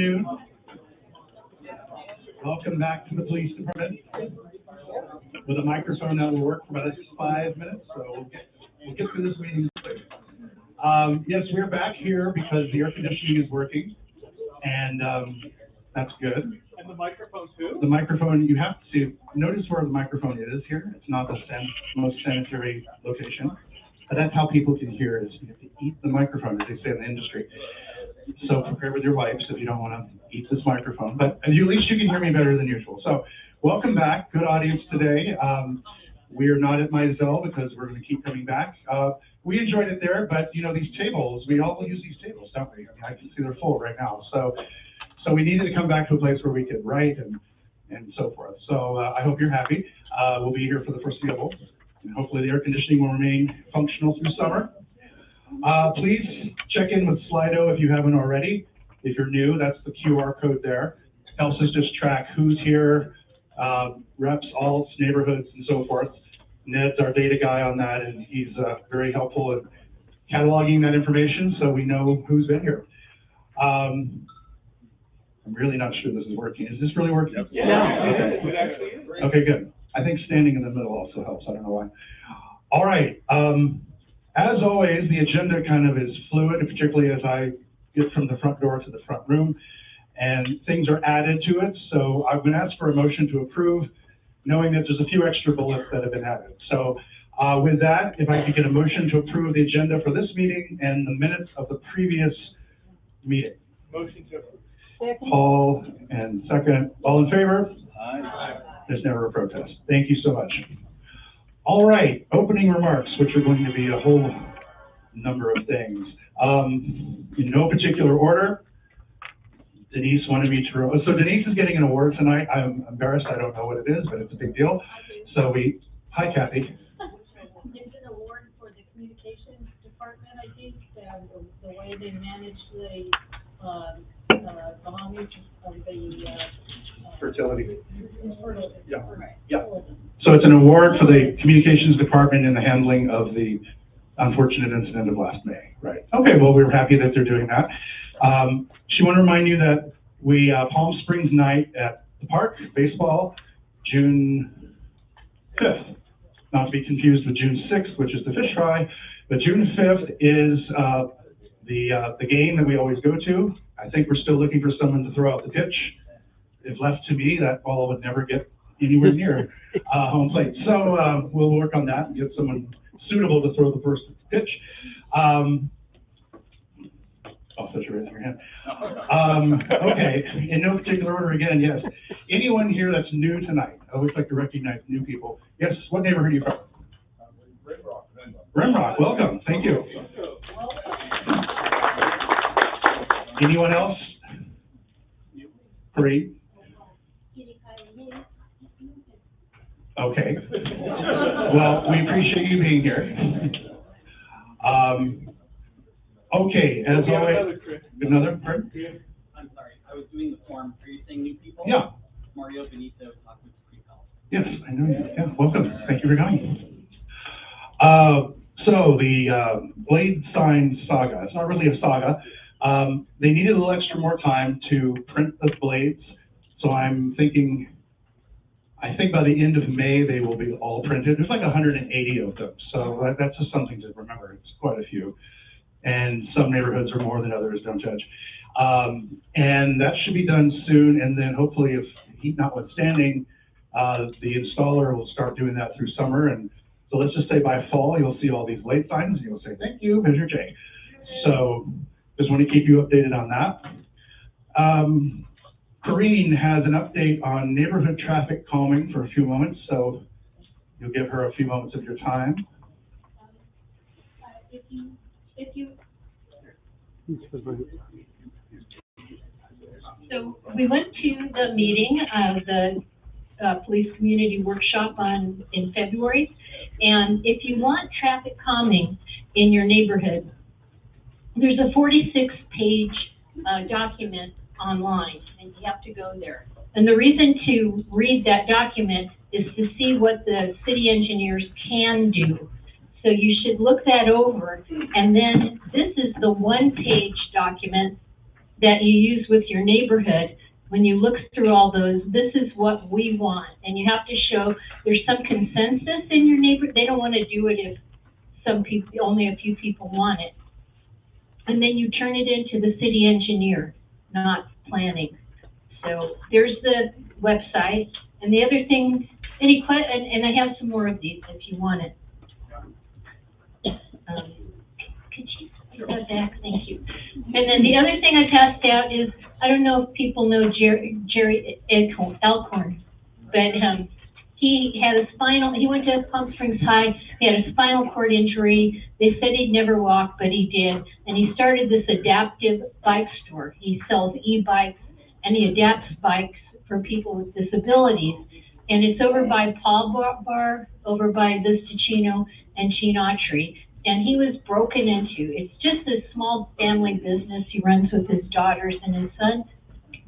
afternoon. Welcome back to the police department. With a microphone that will work for about 5 minutes, so we'll get through this meeting quick. Yes, we're back here because the air conditioning is working, and that's good. And the microphone too? The microphone, you have to notice where the microphone is here. It's not the most sanitary location, but that's how people can hear is you have to eat the microphone, as they say in the industry. So prepare with your wipes if you don't want to eat this microphone, but at least you can hear me better than usual. So welcome back, good audience today. We are not at Mizell because we're going to keep coming back. We enjoyed it there, but you know, these tables, we all use these tables, don't we? I mean, I can see they're full right now. So we needed to come back to a place where we could write and so forth. So I hope you're happy. We'll be here for the foreseeable, and hopefully the air conditioning will remain functional through summer. Please check in with Slido if you haven't already. If you're new, that's the QR code there. Helps us just track who's here, reps, alts, neighborhoods, and so forth. Ned's our data guy on that, and he's very helpful in cataloging that information so we know who's been here. I'm really not sure this is working. Is this really working? Yeah. Okay. Okay, good. I think standing in the middle also helps. I don't know why. All right. As always, the agenda kind of is fluid, particularly as I get from the front door to the front room, and things are added to it. So I'm going to ask for a motion to approve, knowing that there's a few extra bullets that have been added. So with that, if I could get a motion to approve the agenda for this meeting and the minutes of the previous meeting. Motion to approve. Paul, and second. All in favor? Aye. There's never a protest. Thank you so much. All right, opening remarks, which are going to be a whole number of things. In no particular order, Denise wanted me to, so Denise is getting an award tonight. I'm embarrassed, I don't know what it is, but it's a big deal. So hi Kathy. It's an award for the communications department, I think, and the way they manage the homage of the Fertility. Yeah. Right. Yeah. So it's an award for the communications department in the handling of the unfortunate incident of last May, right? Okay, well, we're happy that they're doing that. She wanted to remind you that we, Palm Springs night at the park, baseball, June 5th. Not to be confused with June 6th, which is the fish fry, but June 5th is the game that we always go to. I think we're still looking for someone to throw out the pitch. If left to me, that ball would never get anywhere near home plate. So we'll work on that and get someone suitable to throw the first pitch. Oh, such a raising your hand. Okay, in no particular order again, yes. Anyone here that's new tonight? I always like to recognize new people. Yes, what neighborhood are you from? Rimrock. Rimrock, welcome, thank you. Anyone else? Parade? Okay. Well, we appreciate you being here. Okay, as always, another. I'm sorry, I was doing the form. Are you saying new people? Yeah. Mario Benito, Talkwood Creek Health. Yes, I know you. Yeah, welcome. Thank you for coming. So the blade sign saga. It's not really a saga. They needed a little extra more time to print the blades, so I'm thinking. I think by the end of May, they will be all printed. There's like 180 of them. So that's just something to remember. It's quite a few. And some neighborhoods are more than others, don't judge. And that should be done soon. And then hopefully, if heat notwithstanding, the installer will start doing that through summer. And so let's just say by fall, you'll see all these late signs and you'll say, thank you, Measure J. So just want to keep you updated on that. Corrine has an update on neighborhood traffic calming for a few moments, so you'll give her a few moments of your time. So we went to the meeting of the police community workshop in February, and if you want traffic calming in your neighborhood, there's a 46-page document online, and you have to go there. And the reason to read that document is to see what the city engineers can do. So you should look that over, and then this is the one-page document that you use with your neighborhood, when you look through all those, this is what we want. And you have to show there's some consensus in your neighborhood. They don't want to do it if some people, only a few people want it. And then you turn it into the city engineer, not planning. So there's the website. And the other thing, and I have some more of these if you want it. Could you put that back? Thank you. And then the other thing I passed out is, I don't know if people know Jerry Elkhorn, but he had he went to Palm Springs High, he had a spinal cord injury. They said he'd never walk, but he did. And he started this adaptive bike store. He sells e-bikes and he adapts bikes for people with disabilities. And it's over by Paul Bar, over by Vistachino and Sheen Autry. And he was broken into. It's just a small family business he runs with his daughters and his son.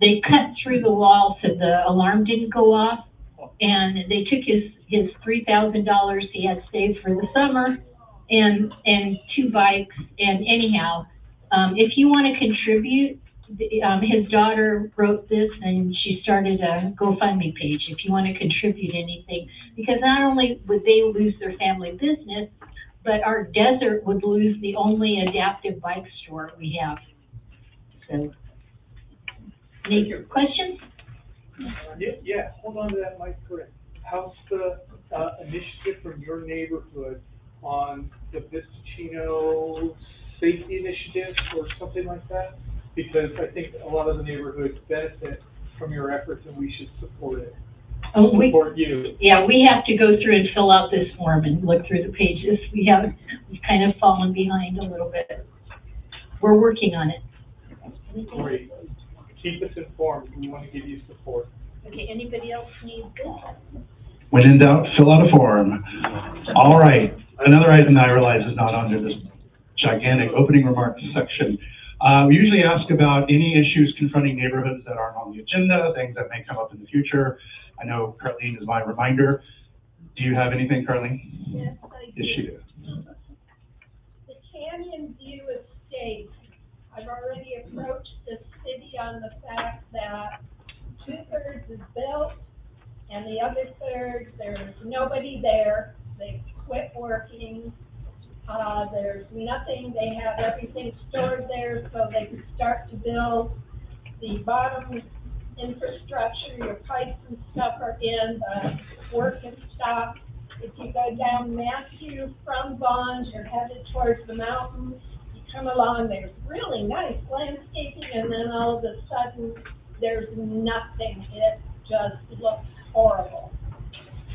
They cut through the wall so the alarm didn't go off. And they took his $3,000 he had saved for the summer and 2 bikes. And anyhow, if you want to contribute, his daughter wrote this and she started a GoFundMe page if you want to contribute anything. Because not only would they lose their family business, but our desert would lose the only adaptive bike store we have. So, any questions? Yeah, hold on to that mic for it. How's the initiative from your neighborhood on the Vistachino safety initiative or something like that? Because I think a lot of the neighborhoods benefit from your efforts and we should support it. Support you. Yeah, we have to go through and fill out this form and look through the pages. We've kind of fallen behind a little bit. We're working on it. Great. Keep us informed. We want to give you support. Okay, anybody else need this? When in doubt, fill out a form. All right, another item that I realize is not under this gigantic opening remarks section. We usually ask about any issues confronting neighborhoods that aren't on the agenda, things that may come up in the future. I know Carlene is my reminder. Do you have anything, Carlene? Yes, I do. Yes, she does. The Canyon View Estate, I've already approached the city on the fact that 2/3 is built and the other third, there's nobody there. They've quit working. There's nothing, they have everything stored there so they can start to build. The bottom infrastructure, your pipes and stuff are in, the work and stopped. If you go down Matthew from Bond, you're headed towards the mountains. You come along, there's really nice landscaping, and then all of a sudden, there's nothing. It just looks horrible.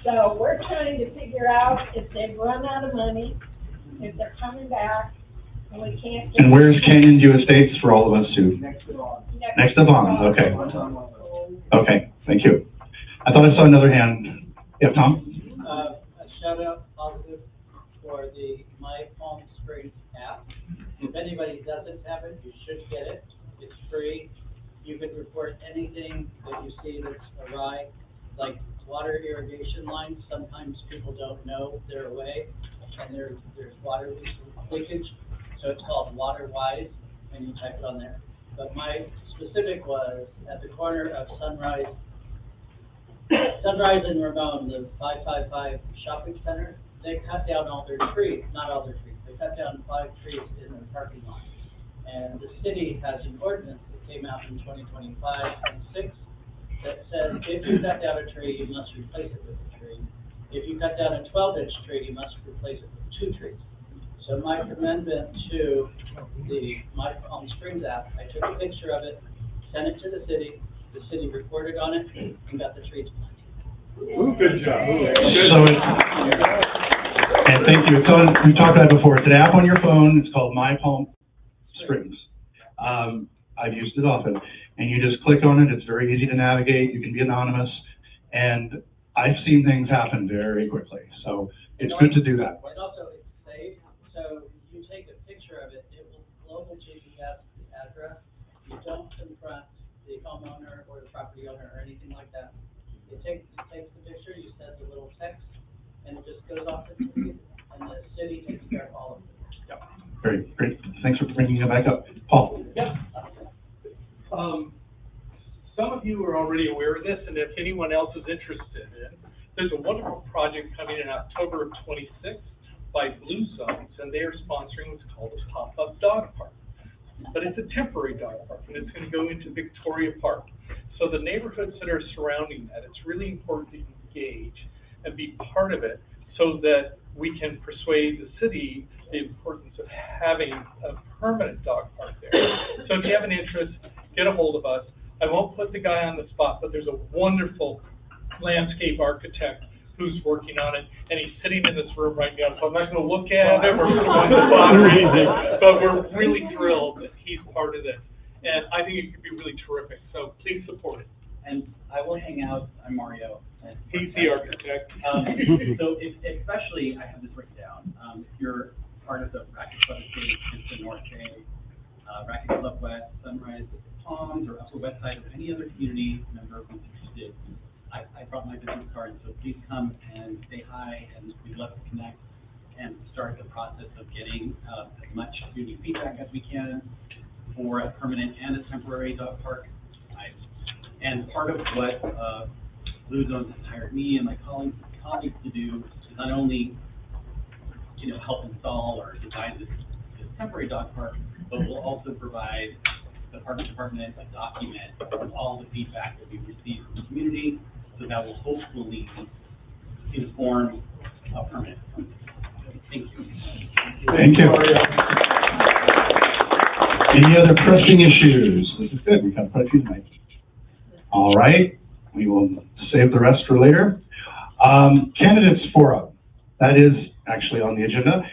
So we're trying to figure out if they've run out of money, if they're coming back, and we can't get. And where's Canyon View Estates for all of us who? Next to Bond. Next to Bond, okay. Okay, thank you. I thought I saw another hand. Yeah, Tom? A shout out positive for the My Palm Springs app. If anybody doesn't have it, you should get it. It's free. You can report anything that you see that's awry, like water irrigation lines. Sometimes people don't know they're away, and there's water leakage. So it's called WaterWise, and you type it on there. But my specific was at the corner of Sunrise and Ramon, the 555 shopping center. They cut down all their trees, not all their trees. They cut down 5 trees in their parking lot. And the city has an ordinance that came out in 2025-26 that says if you cut down a tree, you must replace it with a tree. If you cut down a 12-inch tree, you must replace it with 2 trees. So my amendment to the My Palm Springs app, I took a picture of it, sent it to the city reported on it, and got the trees planted. Ooh, good job. So and thank you. We talked about it before. It's an app on your phone. It's called My Palm Springs. I've used it often. And you just click on it. It's very easy to navigate. You can be anonymous. And I've seen things happen very quickly. So it's good to do that. And also, it's safe. So you take a picture of it, it will global GPS the address. You don't confront the homeowner or the property owner or anything like that. It takes the picture, you send a little text, and it just goes off to the city, and the city takes care of all of it. Yep. Great. Thanks for bringing it back up. Paul? Yep. Some of you are already aware of this, and if anyone else is interested there's a wonderful project coming in October of 26th by Blue Zones, and they are sponsoring what's called a pop-up dog park. But it's a temporary dog park, and it's going to go into Victoria Park. So the neighborhoods that are surrounding that, it's really important to engage and be part of it so that we can persuade the city the importance of having a permanent dog park there. So if you have an interest, get a hold of us. I won't put the guy on the spot, but there's a wonderful landscape architect who's working on it, and he's sitting in this room right now, so I'm not gonna look at him or going to bother anything, but we're really thrilled that he's part of this. And I think it could be really terrific, so please support it. And I will hang out, I'm Mario. He's the architect. So especially, I have this written down, if you're part of the Racket Club Estate, Kinston North Bay, Racket Club West, Sunrise Palms, or Upper West Side, or any other community member who's interested, I brought my business card, so please come and say hi, and we'd love to connect and start the process of getting as much community feedback as we can for a permanent and a temporary dog park. And part of what Blue Zones has hired me and my colleagues to do is not only, help install or design this temporary dog park, but we'll also provide the park department a document of all the feedback that we've received from the community, so that will hopefully inform a permanent. Thank you. Thank you. Any other pressing issues? This is good, we've got quite a few tonight. All right, we will save the rest for later. Candidates forum, that is actually on the agenda.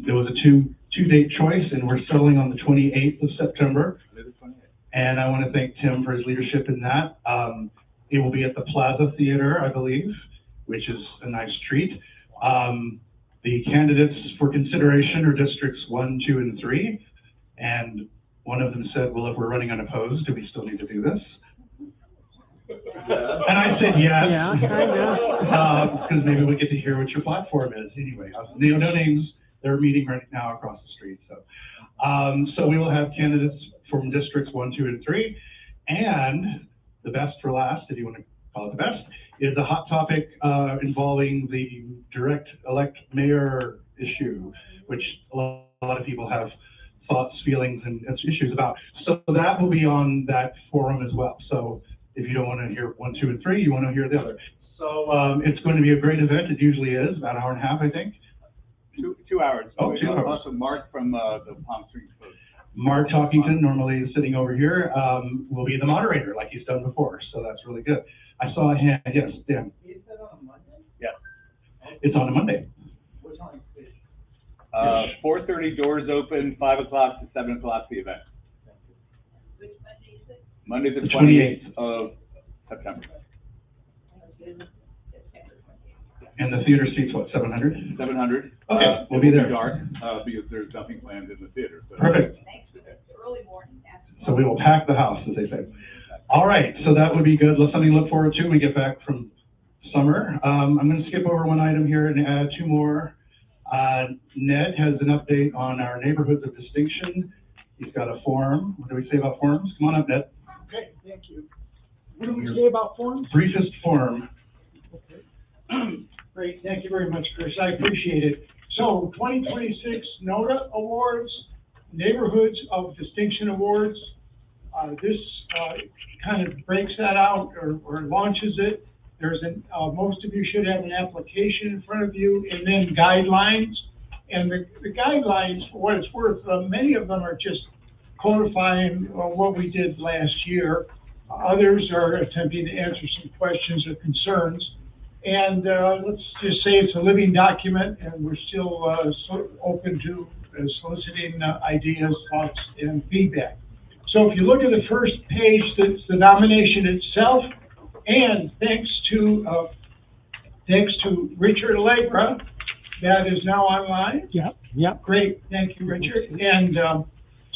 There was a two-date choice, and we're settling on the 28th of September. And I want to thank Tim for his leadership in that. It will be at the Plaza Theater, I believe, which is a nice treat. The candidates for consideration are districts 1, 2, and 3. And one of them said, well, if we're running unopposed, do we still need to do this? And I said yes, because maybe we get to hear what your platform is. Anyway, no names. They're meeting right now across the street. So we will have candidates from districts 1, 2, and 3. And the best for last, if you want to call it the best, is a hot topic involving the direct elect mayor issue, which a lot of people have thoughts, feelings, and issues about. So that will be on that forum as well. So if you don't want to hear 1, 2, and 3, you want to hear the other. So it's going to be a great event. It usually is about an hour and a half, I think. 2 hours. Oh, 2 hours. Also, Mark from the Palm Springs Post. Mark Talkington, normally sitting over here, will be the moderator like he's done before. So that's really good. I saw a hand. Yes, Dan. Is that on Monday? Yes. It's on a Monday. What time? 4:30 doors open, 5 o'clock to 7 o'clock the event. Which Monday is it? Monday the 28th. 28th of September. And the theater seats, what, 700? 700. Okay, we'll it be will there. Dark, because there's nothing planned in the theater. So. Perfect. Thanks, it's early morning. So we will pack the house, as they say. All right, so that would be good. Something to look forward to. We get back from summer. I'm going to skip over one item here and add 2 more. Ned has an update on our neighborhoods of distinction. He's got a form. What do we say about forms? Come on up, Ned. Okay, thank you. What do we say about forms? Briefest form. Okay. Great, thank you very much, Chris. I appreciate it. So 2026 NOTA Awards, Neighborhoods of Distinction Awards. This kind of breaks that out or launches it. There's most of you should have an application in front of you, and then guidelines. And the guidelines, for what it's worth, many of them are just codifying what we did last year. Others are attempting to answer some questions or concerns. And let's just say it's a living document, and we're still open to soliciting ideas, thoughts, and feedback. So if you look at the first page, that's the nomination itself, and thanks to Richard Allegra, that is now online. Yep. Great, thank you, Richard. And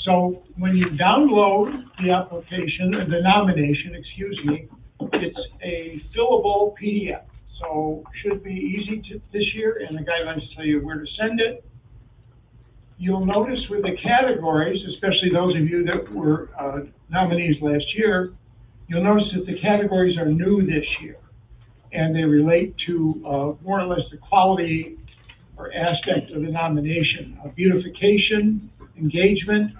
so when you download the application, or the nomination, excuse me, it's a fillable PDF. So should be easy this year, and the guidelines tell you where to send it. You'll notice with the categories, especially those of you that were nominees last year, you'll notice that the categories are new this year. And they relate to more or less the quality or aspect of the nomination. Beautification, engagement,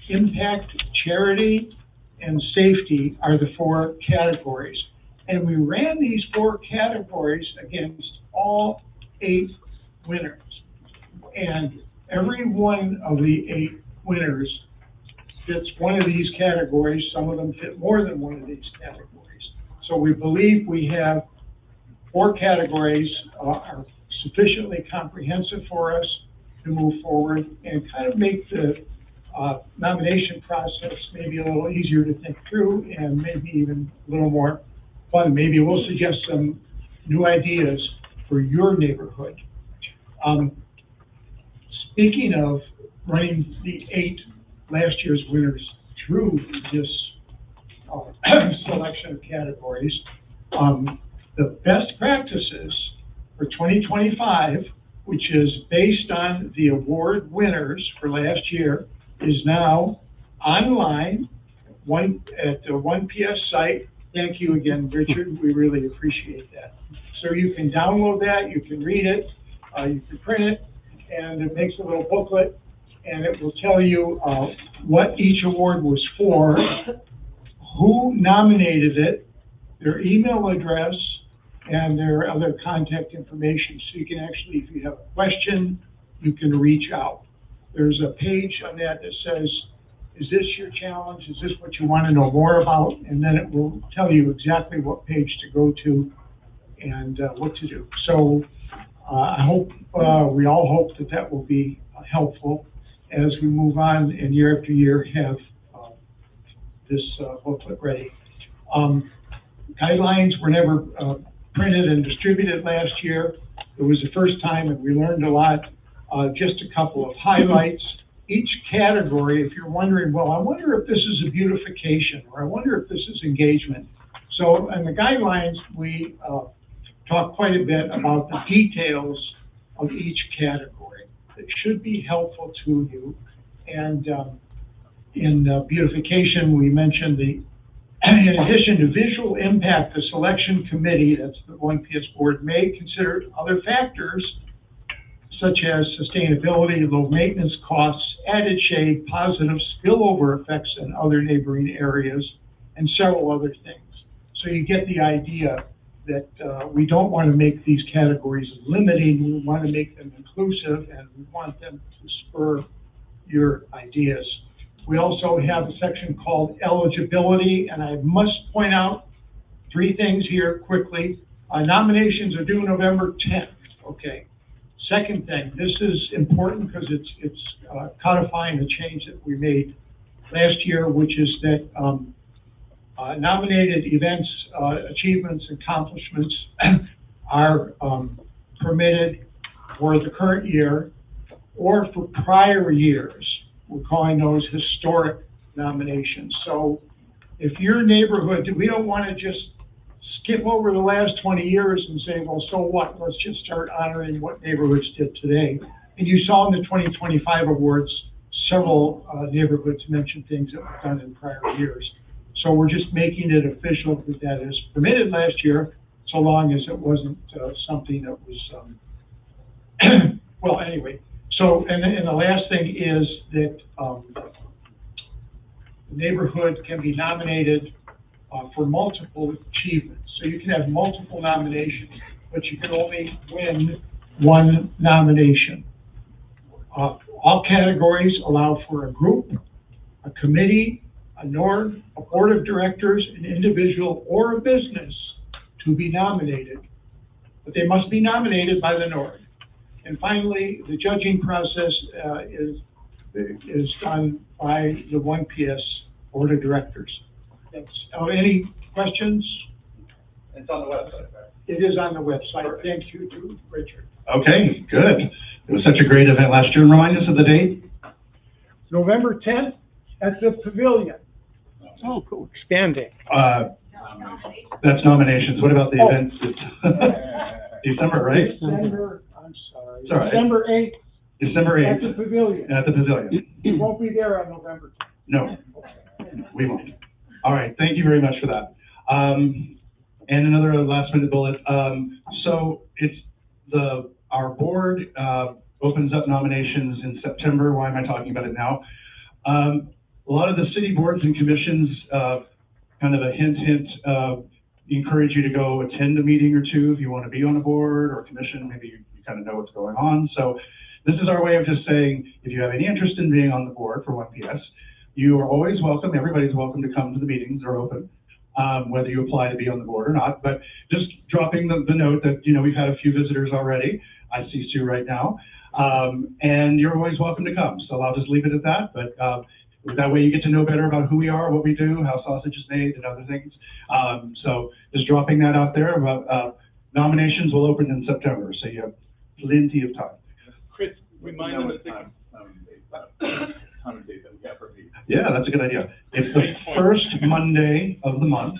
impact, charity, and safety are the 4 categories. And we ran these 4 categories against all 8 winners. And every one of the 8 winners fits one of these categories. Some of them fit more than one of these categories. So we believe we have 4 categories are sufficiently comprehensive for us to move forward and kind of make the nomination process maybe a little easier to think through and maybe even a little more fun. Maybe we'll suggest some new ideas for your neighborhood. Speaking of running the 8 last year's winners through this selection of categories, the best practices for 2025, which is based on the award winners for last year, is now online at the 1PS site. Thank you again, Richard. We really appreciate that. So you can download that, you can read it, you can print it, and it makes a little booklet, and it will tell you what each award was for, who nominated it, their email address, and their other contact information. So you can actually, if you have a question, you can reach out. There's a page on that that says, is this your challenge? Is this what you want to know more about? And then it will tell you exactly what page to go to and what to do. So I hope, we all hope that that will be helpful as we move on and year after year have this booklet ready. Guidelines were never printed and distributed last year. It was the first time and we learned a lot. Just a couple of highlights. Each category, if you're wondering, well, I wonder if this is a beautification, or I wonder if this is engagement. So in the guidelines, we talk quite a bit about the details of each category. It should be helpful to you. And in beautification, we mentioned in addition to visual impact, the selection committee, that's the 1PS board, may consider other factors such as sustainability, low maintenance costs, added shade, positive spillover effects in other neighboring areas, and several other things. So you get the idea that we don't want to make these categories limiting. We want to make them inclusive, and we want them to spur your ideas. We also have a section called eligibility, and I must point out 3 things here quickly. Nominations are due November 10th, okay? Second thing, this is important because it's codifying the change that we made last year, which is that nominated events, achievements, accomplishments are permitted for the current year or for prior years. We're calling those historic nominations. So if your neighborhood, we don't want to just skip over the last 20 years and say, well, so what? Let's just start honoring what neighborhoods did today. And you saw in the 2025 awards, several neighborhoods mentioned things that were done in prior years. So we're just making it official that that is permitted last year, so long as it wasn't something that was, well, anyway. So, and the last thing is that the neighborhood can be nominated for multiple achievements. So you can have multiple nominations, but you can only win 1 nomination. All categories allow for a group, a committee, a NORD, a board of directors, an individual, or a business to be nominated, but they must be nominated by the NORD. And finally, the judging process is done by the 1PS board of directors. Any questions? It's on the website, right? It is on the website. Thank you to Richard. Okay, good. It was such a great event last year. And remind us of the date? November 10th at the Pavilion. Oh, cool. Expanding. That's nominations. What about the event? December, right? December, I'm sorry. It's all right. December 8th. December At the 8th Pavilion. at the Pavilion. You won't be there on November 10th. No. Okay. We won't. All right, thank you very much for that. And another last minute bullet. So it's our board, opens up nominations in September. Why am I talking about it now? A lot of the city boards and commissions, kind of a hint, encourage you to go attend a meeting or two if you want to be on a board or commission. Maybe you kind of know what's going on. So this is our way of just saying, if you have any interest in being on the board for 1PS, you are always welcome. Everybody's welcome to come to the meetings. They're open, whether you apply to be on the board or not. But just dropping the note that, you know, we've had a few visitors already. I see Sue right now. And you're always welcome to come. So I'll just leave it at that. But that way you get to know better about who we are, what we do, how sausage is made, and other things. So just dropping that out there. Nominations will open in September, so you have plenty of time. Chris, remind them of the. Yeah, that's a good idea. It's the first Monday of the month,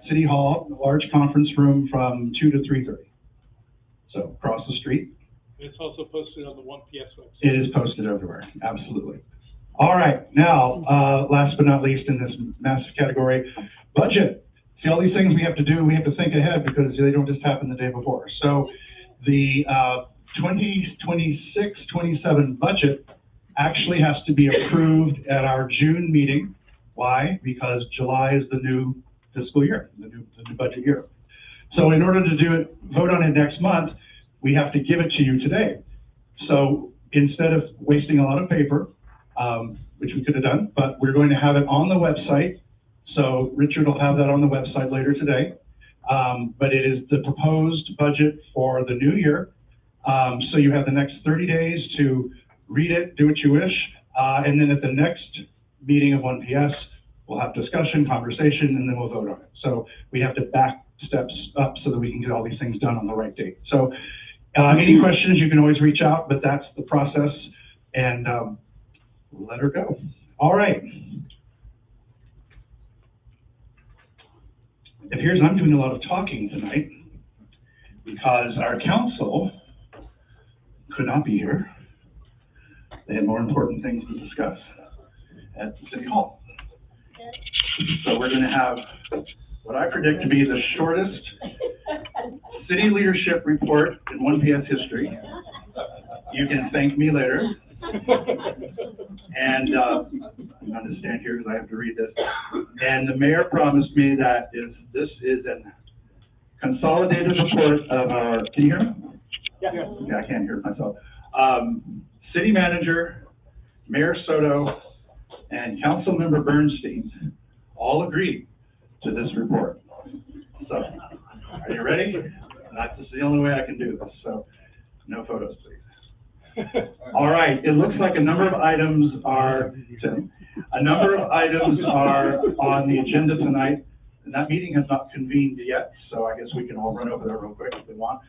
City Hall, a large conference room from 2 to 3:30. So across the street. It's also posted on the 1PS website. It is posted everywhere, absolutely. All right, now, last but not least in this massive category, budget. See, all these things we have to do, we have to think ahead because they don't just happen the day before. So the 2026-27 budget actually has to be approved at our June meeting. Why? Because July is the new fiscal year, the new budget year. So in order to vote on it next month, we have to give it to you today. So instead of wasting a lot of paper, which we could have done, but we're going to have it on the website. So Richard will have that on the website later today. But it is the proposed budget for the new year. So you have the next 30 days to read it, do what you wish. And then at the next meeting of 1PS, we'll have discussion, conversation, and then we'll vote on it. So we have to back steps up so that we can get all these things done on the right date. So any questions, you can always reach out, but that's the process. And let her go. All right. It appears I'm doing a lot of talking tonight because our council could not be here. They had more important things to discuss at City Hall. So we're going to have what I predict to be the shortest city leadership report in 1PS history. You can thank me later. And I'm going to stand here because I have to read this. And the mayor promised me that this is a consolidated report of our, can you hear me? Yeah, I can't hear myself. City manager, Mayor Soto, and Councilmember Bernstein all agreed to this report. So, are you ready? That's just the only way I can do this. So, no photos, please. All right, it looks like a number of items are on the agenda tonight, and that meeting has not convened yet, so I guess we can all run over there real quick if we want.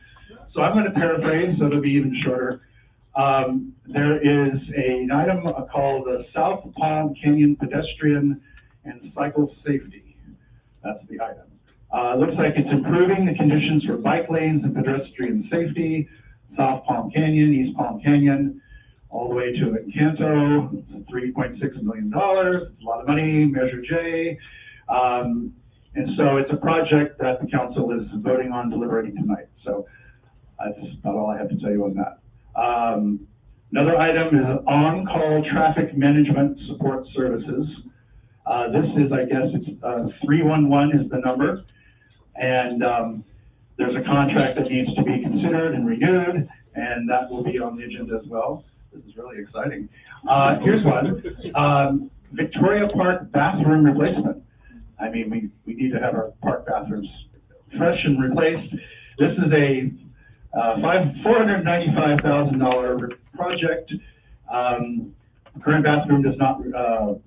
So I'm going to paraphrase, so it'll be even shorter. There is an item called the South Palm Canyon Pedestrian and Cycle Safety. That's the item. It looks like it's improving the conditions for bike lanes and pedestrian safety. South Palm Canyon, East Palm Canyon, all the way to Encanto. It's $3.6 million. It's a lot of money, Measure J. And so it's a project that the council is voting on deliberating tonight. So that's about all I have to tell you on that. Another item is on-call traffic management support services. This is, I guess, it's 311 is the number. And there's a contract that needs to be considered and renewed, and that will be on the agenda as well. This is really exciting. Here's one, Victoria Park bathroom replacement. I mean, we need to have our park bathrooms fresh and replaced. This is a $495,000 project. Current bathroom does not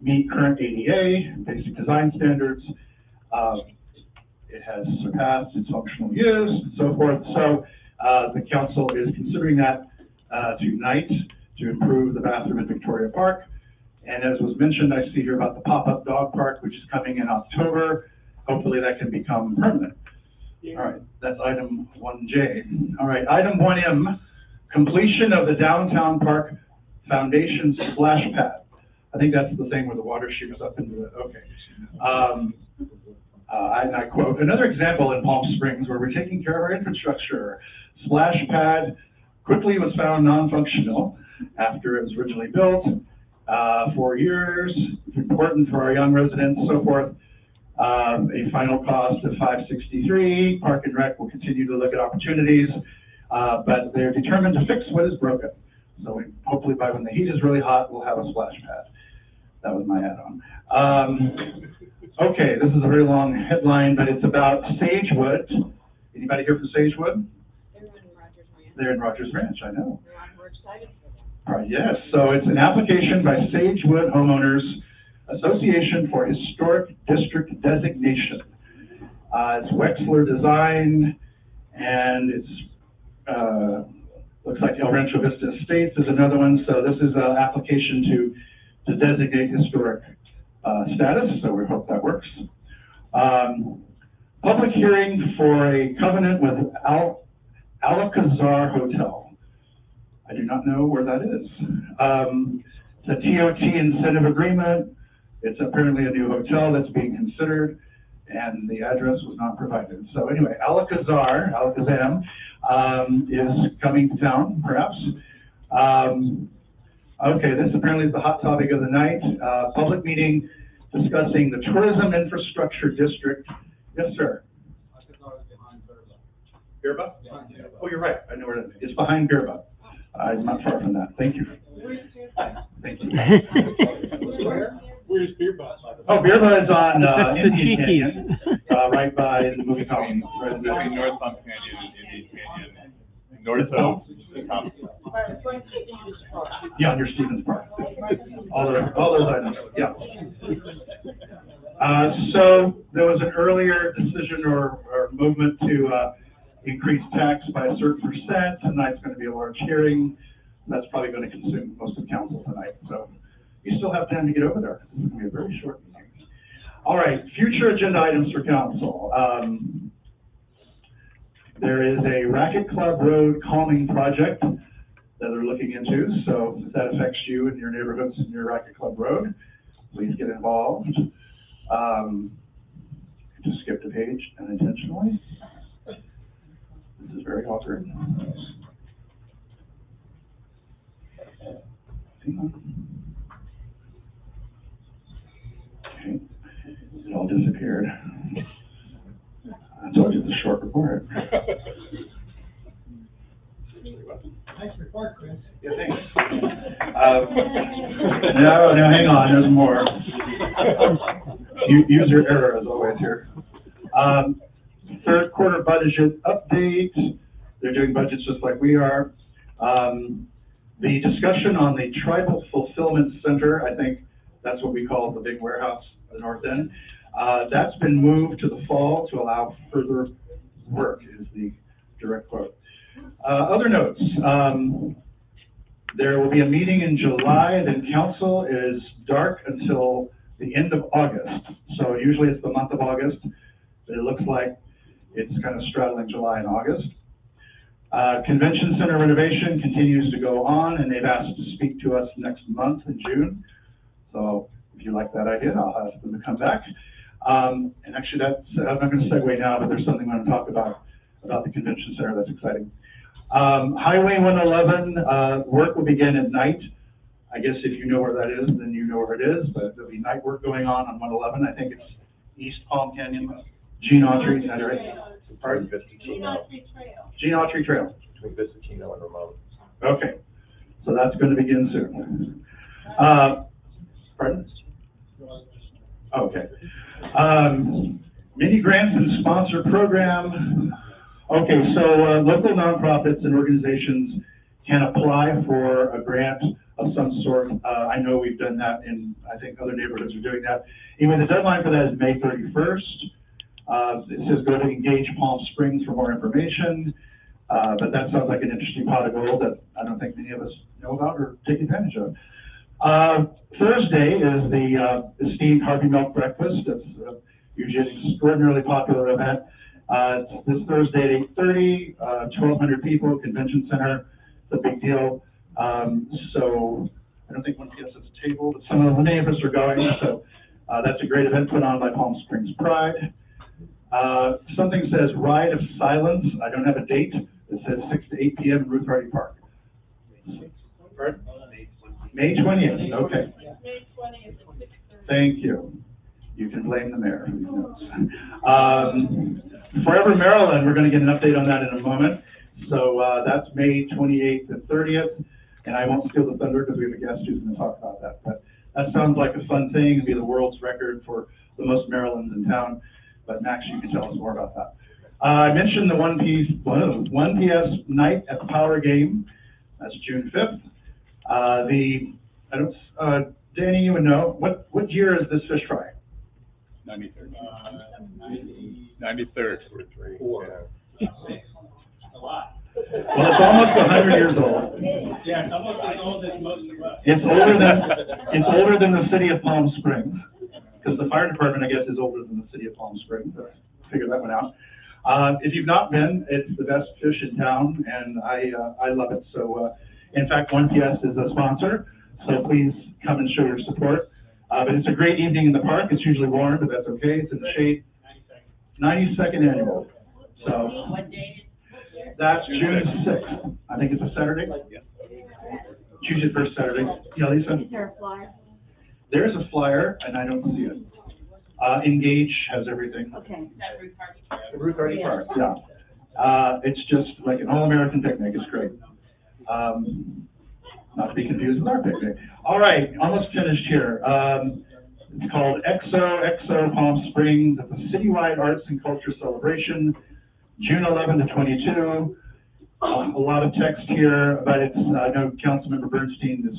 meet current ADA, basic design standards. It has surpassed its functional use, and so forth. So the council is considering that tonight to improve the bathroom at Victoria Park. And as was mentioned, I see here about the pop-up dog park, which is coming in October. Hopefully that can become permanent. All right, that's item 1J. All right, item 1M, completion of the downtown park foundation splash pad. I think that's the thing where the water shoots up into the, okay. And I quote, another example in Palm Springs where we're taking care of our infrastructure. Splash pad quickly was found non-functional after it was originally built. 4 years, important for our young residents, so forth. A final cost of $563. Park and Rec will continue to look at opportunities, but they're determined to fix what is broken. So hopefully by when the heat is really hot, we'll have a splash pad. That was my add-on. Okay, this is a very long headline, but it's about Sagewood. Anybody here from Sagewood? They're in Rogers Ranch. They're in Rogers Ranch, I know. We're excited for them. Yes, so it's an application by Sagewood Homeowners Association for Historic District Designation. It's Wexler Design, and it's, looks like El Rancho Vista Estates is another one. So this is an application to designate historic status, so we hope that works. Public hearing for a covenant with Alcazar Hotel. I do not know where that is. It's a TOT incentive agreement. It's apparently a new hotel that's being considered, and the address was not provided. So anyway, Alcazar is coming to town, perhaps. Okay, this apparently is the hot topic of the night. Public meeting discussing the tourism infrastructure district. Yes, sir. Birba? Oh, you're right. I know where it is. It's behind Birba. I'm not far from that. Thank you. Thank you. Where's Beerbus? Oh, Birba is on It's the Indian Cheekies. Canyon, right by the movie colony. Right in Between there. North Palm Canyon and Indian Canyon, north of the top. Yeah, near Stevens Park. All those items, yeah. So there was an earlier decision or movement to increase tax by a certain percent. Tonight's going to be a large hearing. That's probably going to consume most of council tonight. So you still have time to get over there. It's going to be a very short meeting. All right, future agenda items for council. There is a Racket Club Road calming project that they're looking into. So if that affects you and your neighborhoods and your Racket Club Road, please get involved. Just skipped a page unintentionally. This is very awkward. Okay, it all disappeared. I told you it's a short report. Nice report, Chris. Yeah, thanks. No, hang on, there's more. User error as always here. Third quarter budget update. They're doing budgets just like we are. The discussion on the Tribal Fulfillment Center, I think that's what we call the big warehouse at the north end. That's been moved to the fall to allow further work, is the direct quote. Other notes, there will be a meeting in July, then council is dark until the end of August. So usually it's the month of August, but it looks like it's kind of straddling July and August. Convention center renovation continues to go on, and they've asked to speak to us next month in June. So if you like that idea, I'll ask them to come back. And actually that's, I'm not going to segue now, but there's something I want to talk about the convention center that's exciting. Highway 111, work will begin at night. I guess if you know where that is, then you know where it is, but there'll be night work going on 111. I think it's East Palm Canyon, Gene Autry, is that right? Pardon? Gene Autry Trail. Gene Autry Trail. Between Vistachino and Ramon. Okay, so that's going to begin soon. Pardon? Okay. Mini grants and sponsor program. Okay, so local nonprofits and organizations can apply for a grant of some sort. I know we've done that in, I think other neighborhoods are doing that. Anyway, the deadline for that is May 31st. It says go to Engage Palm Springs for more information, but that sounds like an interesting pot of gold that I don't think many of us know about or take advantage of. Thursday is the esteemed Harvey Milk Breakfast. It's usually an extraordinarily popular event. It's this Thursday at 8:30, 1,200 people, Convention Center. It's a big deal. So I don't think 1PS is a table, but some of the neighbors are going, so that's a great event put on by Palm Springs Pride. Something says Ride of Silence. I don't have a date. It says 6 to 8 p.m. in Ruth Hardy Park. Pardon? May 20th, okay. May 20th at 6:30. Thank you. You can blame the mayor. Who knows? Forever Maryland, we're going to get an update on that in a moment. So that's May 28th and 30th. And I won't steal the thunder because we have a guest who's going to talk about that. But that sounds like a fun thing. It'd be the world's record for the most Marylands in town. But Max, you can tell us more about that. I mentioned the 1PS night at the Power Game. That's June 5th. Danny, you would know, what year is this fish fry? 93rd. 93rd. A lot. Well, it's almost 100 years old. Yeah, it's almost as old as most of us. It's older than the city of Palm Springs, because the fire department, I guess, is older than the city of Palm Springs. Figure that one out. If you've not been, it's the best fish in town, and I love it. So, in fact, 1PS is a sponsor, so please come and show your support. But it's a great evening in the park. It's usually warm, but that's okay. It's in the shade. 92nd annual. So that's June 6th. I think it's a Saturday. Choose your first Saturday. Yeah, Lisa? Is there a flyer? There's a flyer, and I don't see it. Engage has everything. Okay. Ruth Hardy Park, yeah. It's just like an all-American picnic. It's great. Not to be confused with our picnic. All right, almost finished here. It's called EXO Palm Springs. It's a citywide arts and culture celebration, June 11 to 22. A lot of text here, but it's, I know Councilmember Bernstein is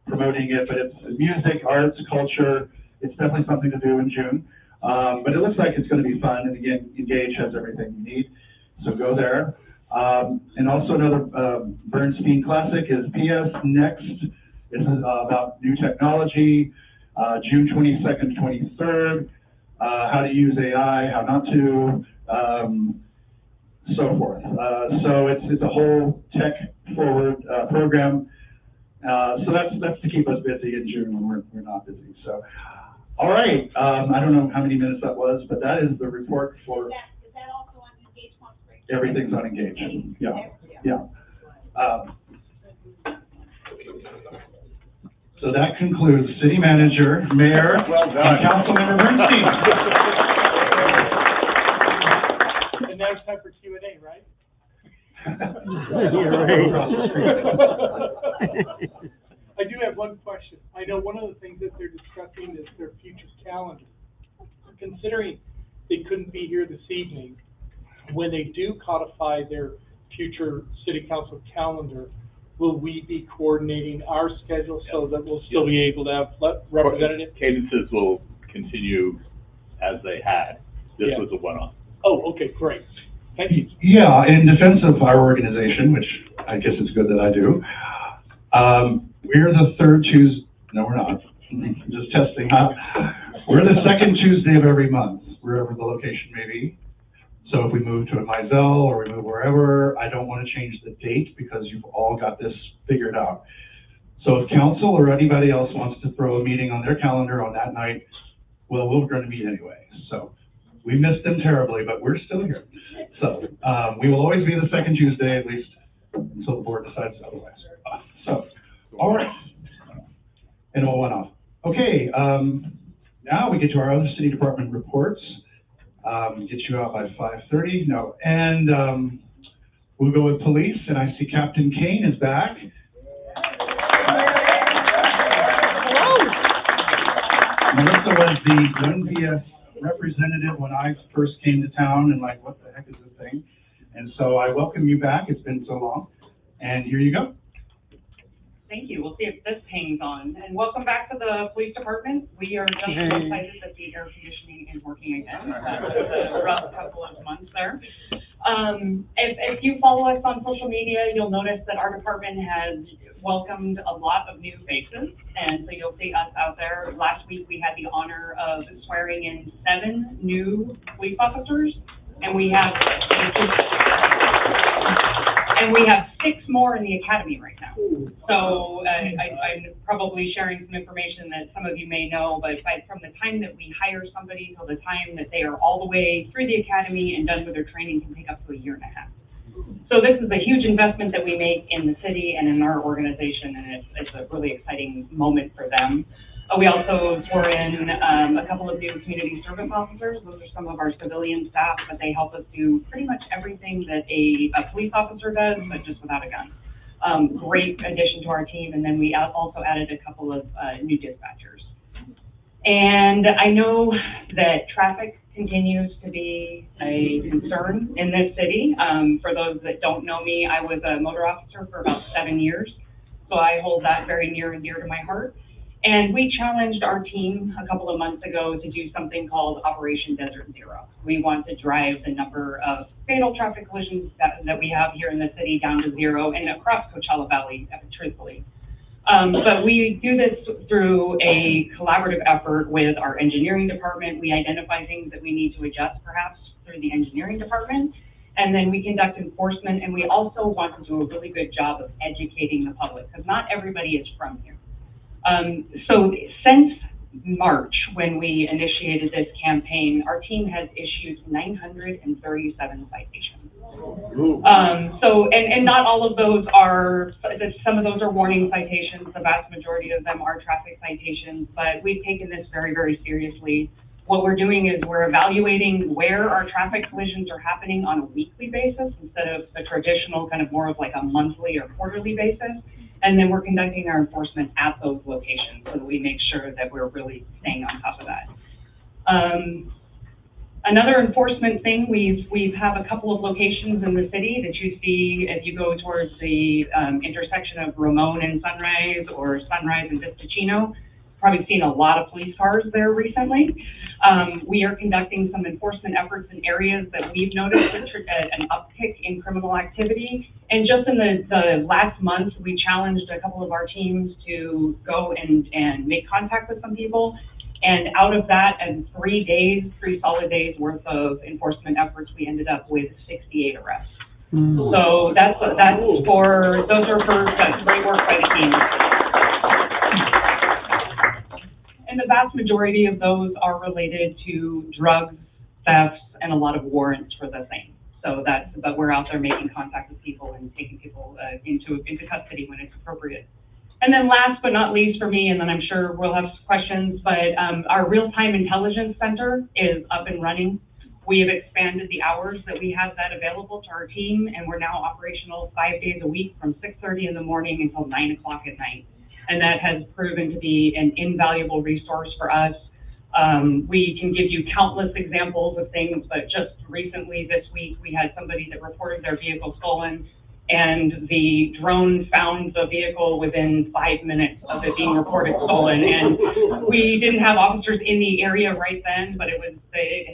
promoting it, but it's music, arts, culture. It's definitely something to do in June. But it looks like it's going to be fun. And again, Engage has everything you need. So go there. And also another Bernstein classic is PS Next. This is about new technology, June 22nd, 23rd, how to use AI, how not to, so forth. So it's a whole tech-forward program. So that's to keep us busy in June when we're not busy. So, all right. I don't know how many minutes that was, but that is the report for. Is that also on Engage Palm Springs? Everything's on Engage. Yeah, yeah. So that concludes city manager, mayor, and Councilmember Bernstein. And now it's time for Q&A, right? I do have one question. I know one of the things that they're discussing is their future calendar. Considering they couldn't be here this evening, when they do codify their future city council calendar, will we be coordinating our schedule so that we'll still be able to have representatives? Cadences will continue as they had. This was a one-off. Oh, okay, great. Thank you. Yeah, in defense of our organization, which I guess it's good that I do, we're the third Tuesday, no, we're not, just testing, huh? We're the second Tuesday of every month, wherever the location may be. So if we move to a Mizell or we move wherever, I don't want to change the date because you've all got this figured out. So if council or anybody else wants to throw a meeting on their calendar on that night, well, we're going to meet anyway. So we missed them terribly, but we're still here. So we will always be the second Tuesday, at least until the board decides otherwise. So, all right. And we'll one off. Okay, now we get to our other city department reports. Get you out by 5:30. No, and we'll go with police. And I see Captain Kane is back. Melissa was the 1PS representative when I first came to town, and like, what the heck is this thing? And so I welcome you back. It's been so long. And here you go. Thank you. We'll see if this hangs on. And welcome back to the police department. We are just excited that the air conditioning is working again. That was a rough couple of months there. If you follow us on social media, you'll notice that our department has welcomed a lot of new faces. And so you'll see us out there. Last week, we had the honor of swearing in 7 new police officers. And we have And we have 6 more in the academy right now. So I'm probably sharing some information that some of you may know, but from the time that we hire somebody till the time that they are all the way through the academy and done with their training can take up to 1.5 years. So this is a huge investment that we make in the city and in our organization, and it's a really exciting moment for them. We also swore in a couple of new community service officers. Those are some of our civilian staff, but they help us do pretty much everything that a police officer does, but just without a gun. Great addition to our team, and then we also added a couple of new dispatchers. And I know that traffic continues to be a concern in this city. For those that don't know me, I was a motor officer for about 7 years, so I hold that very near and dear to my heart. And we challenged our team a couple of months ago to do something called Operation Desert Zero. We want to drive the number of fatal traffic collisions that we have here in the city down to 0 and across Coachella Valley, truthfully. But we do this through a collaborative effort with our engineering department. We identify things that we need to adjust perhaps through the engineering department, and then we conduct enforcement, and we also want to do a really good job of educating the public, because not everybody is from here. So since March, when we initiated this campaign, our team has issued 937 citations. And not all of those are, some of those are warning citations. The vast majority of them are traffic citations, but we've taken this very, very seriously. What we're doing is we're evaluating where our traffic collisions are happening on a weekly basis instead of the traditional kind of more of like a monthly or quarterly basis. And then we're conducting our enforcement at those locations so that we make sure that we're really staying on top of that. Another enforcement thing, we have a couple of locations in the city that you see if you go towards the intersection of Ramon and Sunrise, or Sunrise and Vista Chino. Probably seen a lot of police cars there recently. We are conducting some enforcement efforts in areas that we've noticed an uptick in criminal activity. And just in the last month, we challenged a couple of our teams to go and make contact with some people. And out of that, in 3 solid days worth of enforcement efforts, we ended up with 68 arrests. So that's for, those are for great work by the team. And the vast majority of those are related to drugs, thefts, and a lot of warrants for the same. So but we're out there making contact with people and taking people into custody when it's appropriate. And then last but not least for me, and then I'm sure we'll have questions, but our real-time intelligence center is up and running. We have expanded the hours that we have that available to our team, and we're now operational 5 days a week from 6:30 in the morning until 9 o'clock at night. And that has proven to be an invaluable resource for us. We can give you countless examples of things, but just recently this week, we had somebody that reported their vehicle stolen, and the drone found the vehicle within 5 minutes of it being reported stolen. And we didn't have officers in the area right then, but it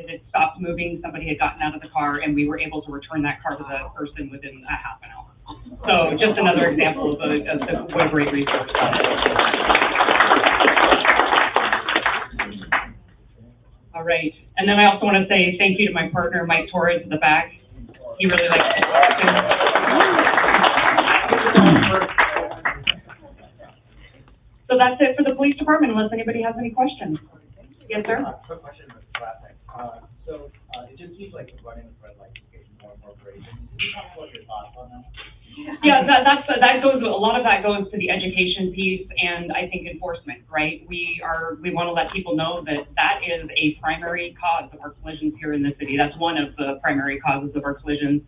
had stopped moving. Somebody had gotten out of the car, and we were able to return that car to the person within a half an hour. So just another example of what a great resource. All right, and then I also want to say thank you to my partner, Mike Torres, in the back. He really likes it. So that's it for the police department, unless anybody has any questions. Yes, sir? Quick question about traffic. So it just seems like running with red lights is getting more and more brazen. Can you talk about your thoughts on that? Yeah, that goes, a lot of that goes to the education piece and I think enforcement, right? We want to let people know that is a primary cause of our collisions here in the city. That's one of the primary causes of our collisions.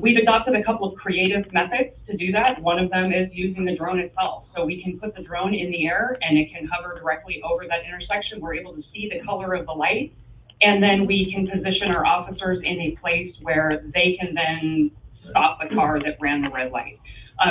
We've adopted a couple of creative methods to do that. One of them is using the drone itself. So we can put the drone in the air and it can hover directly over that intersection. We're able to see the color of the light, and then we can position our officers in a place where they can then stop the car that ran the red light.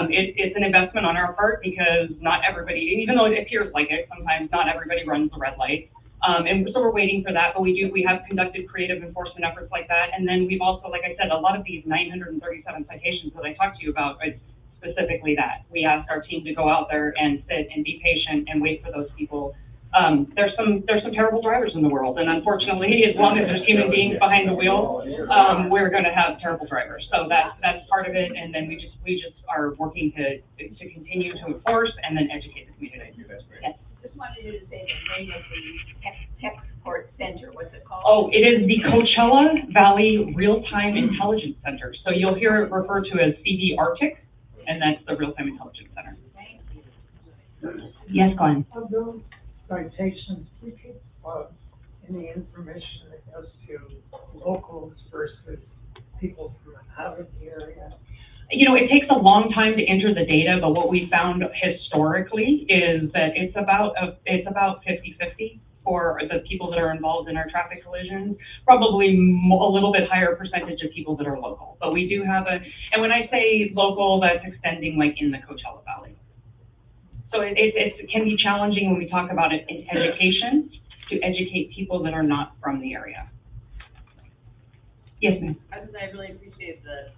It's an investment on our part because not everybody, even though it appears like it, sometimes not everybody runs the red light. And so we're waiting for that, but we have conducted creative enforcement efforts like that. And then we've also, like I said, a lot of these 937 citations that I talked to you about, it's specifically that. We asked our team to go out there and sit and be patient and wait for those people There's some terrible drivers in the world, and unfortunately, as long as there's human beings behind the wheel, we're gonna have terrible drivers. So that's part of it, and then we just are working to continue to enforce and then educate the community. Yes. Just wanted you to say the name of the tech support center, what's it called? Oh, it is the Coachella Valley Real-Time Intelligence Center. So you'll hear it referred to as CD Arctic, and that's the Real-Time Intelligence Center. Yes, Glenn? Of those citations, we could, any information that goes to locals versus people from out of the area. You know, it takes a long time to enter the data, but what we found historically is that it's about 50-50 for the people that are involved in our traffic collisions, probably a little bit higher percentage of people that are local. But we do have and when I say local, that's extending like in the Coachella Valley. So it can be challenging when we talk about it in education, to educate people that are not from the area. Yes, ma'am. I really appreciate the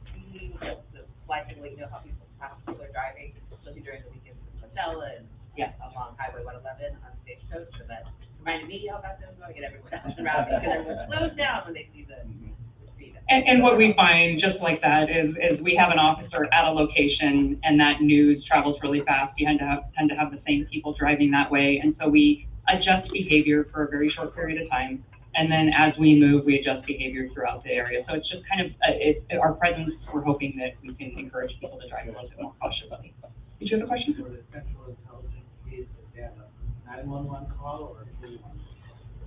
flashing, how people are driving, especially during the weekends in Coachella and along Highway 111 on Stagecoach, so that reminded me how fast I was going to get everyone else around me, because everyone slows down when they see the speed. And what we find, just like that, is we have an officer at a location, and that news travels really fast. You tend to have the same people driving that way, and so we adjust behavior for a very short period of time. And then as we move, we adjust behavior throughout the area. So it's just kind of, our presence, we're hoping that we can encourage people to drive a little bit more cautiously. Did you have a question? For the central intelligence piece, is that a 911 call or a 311?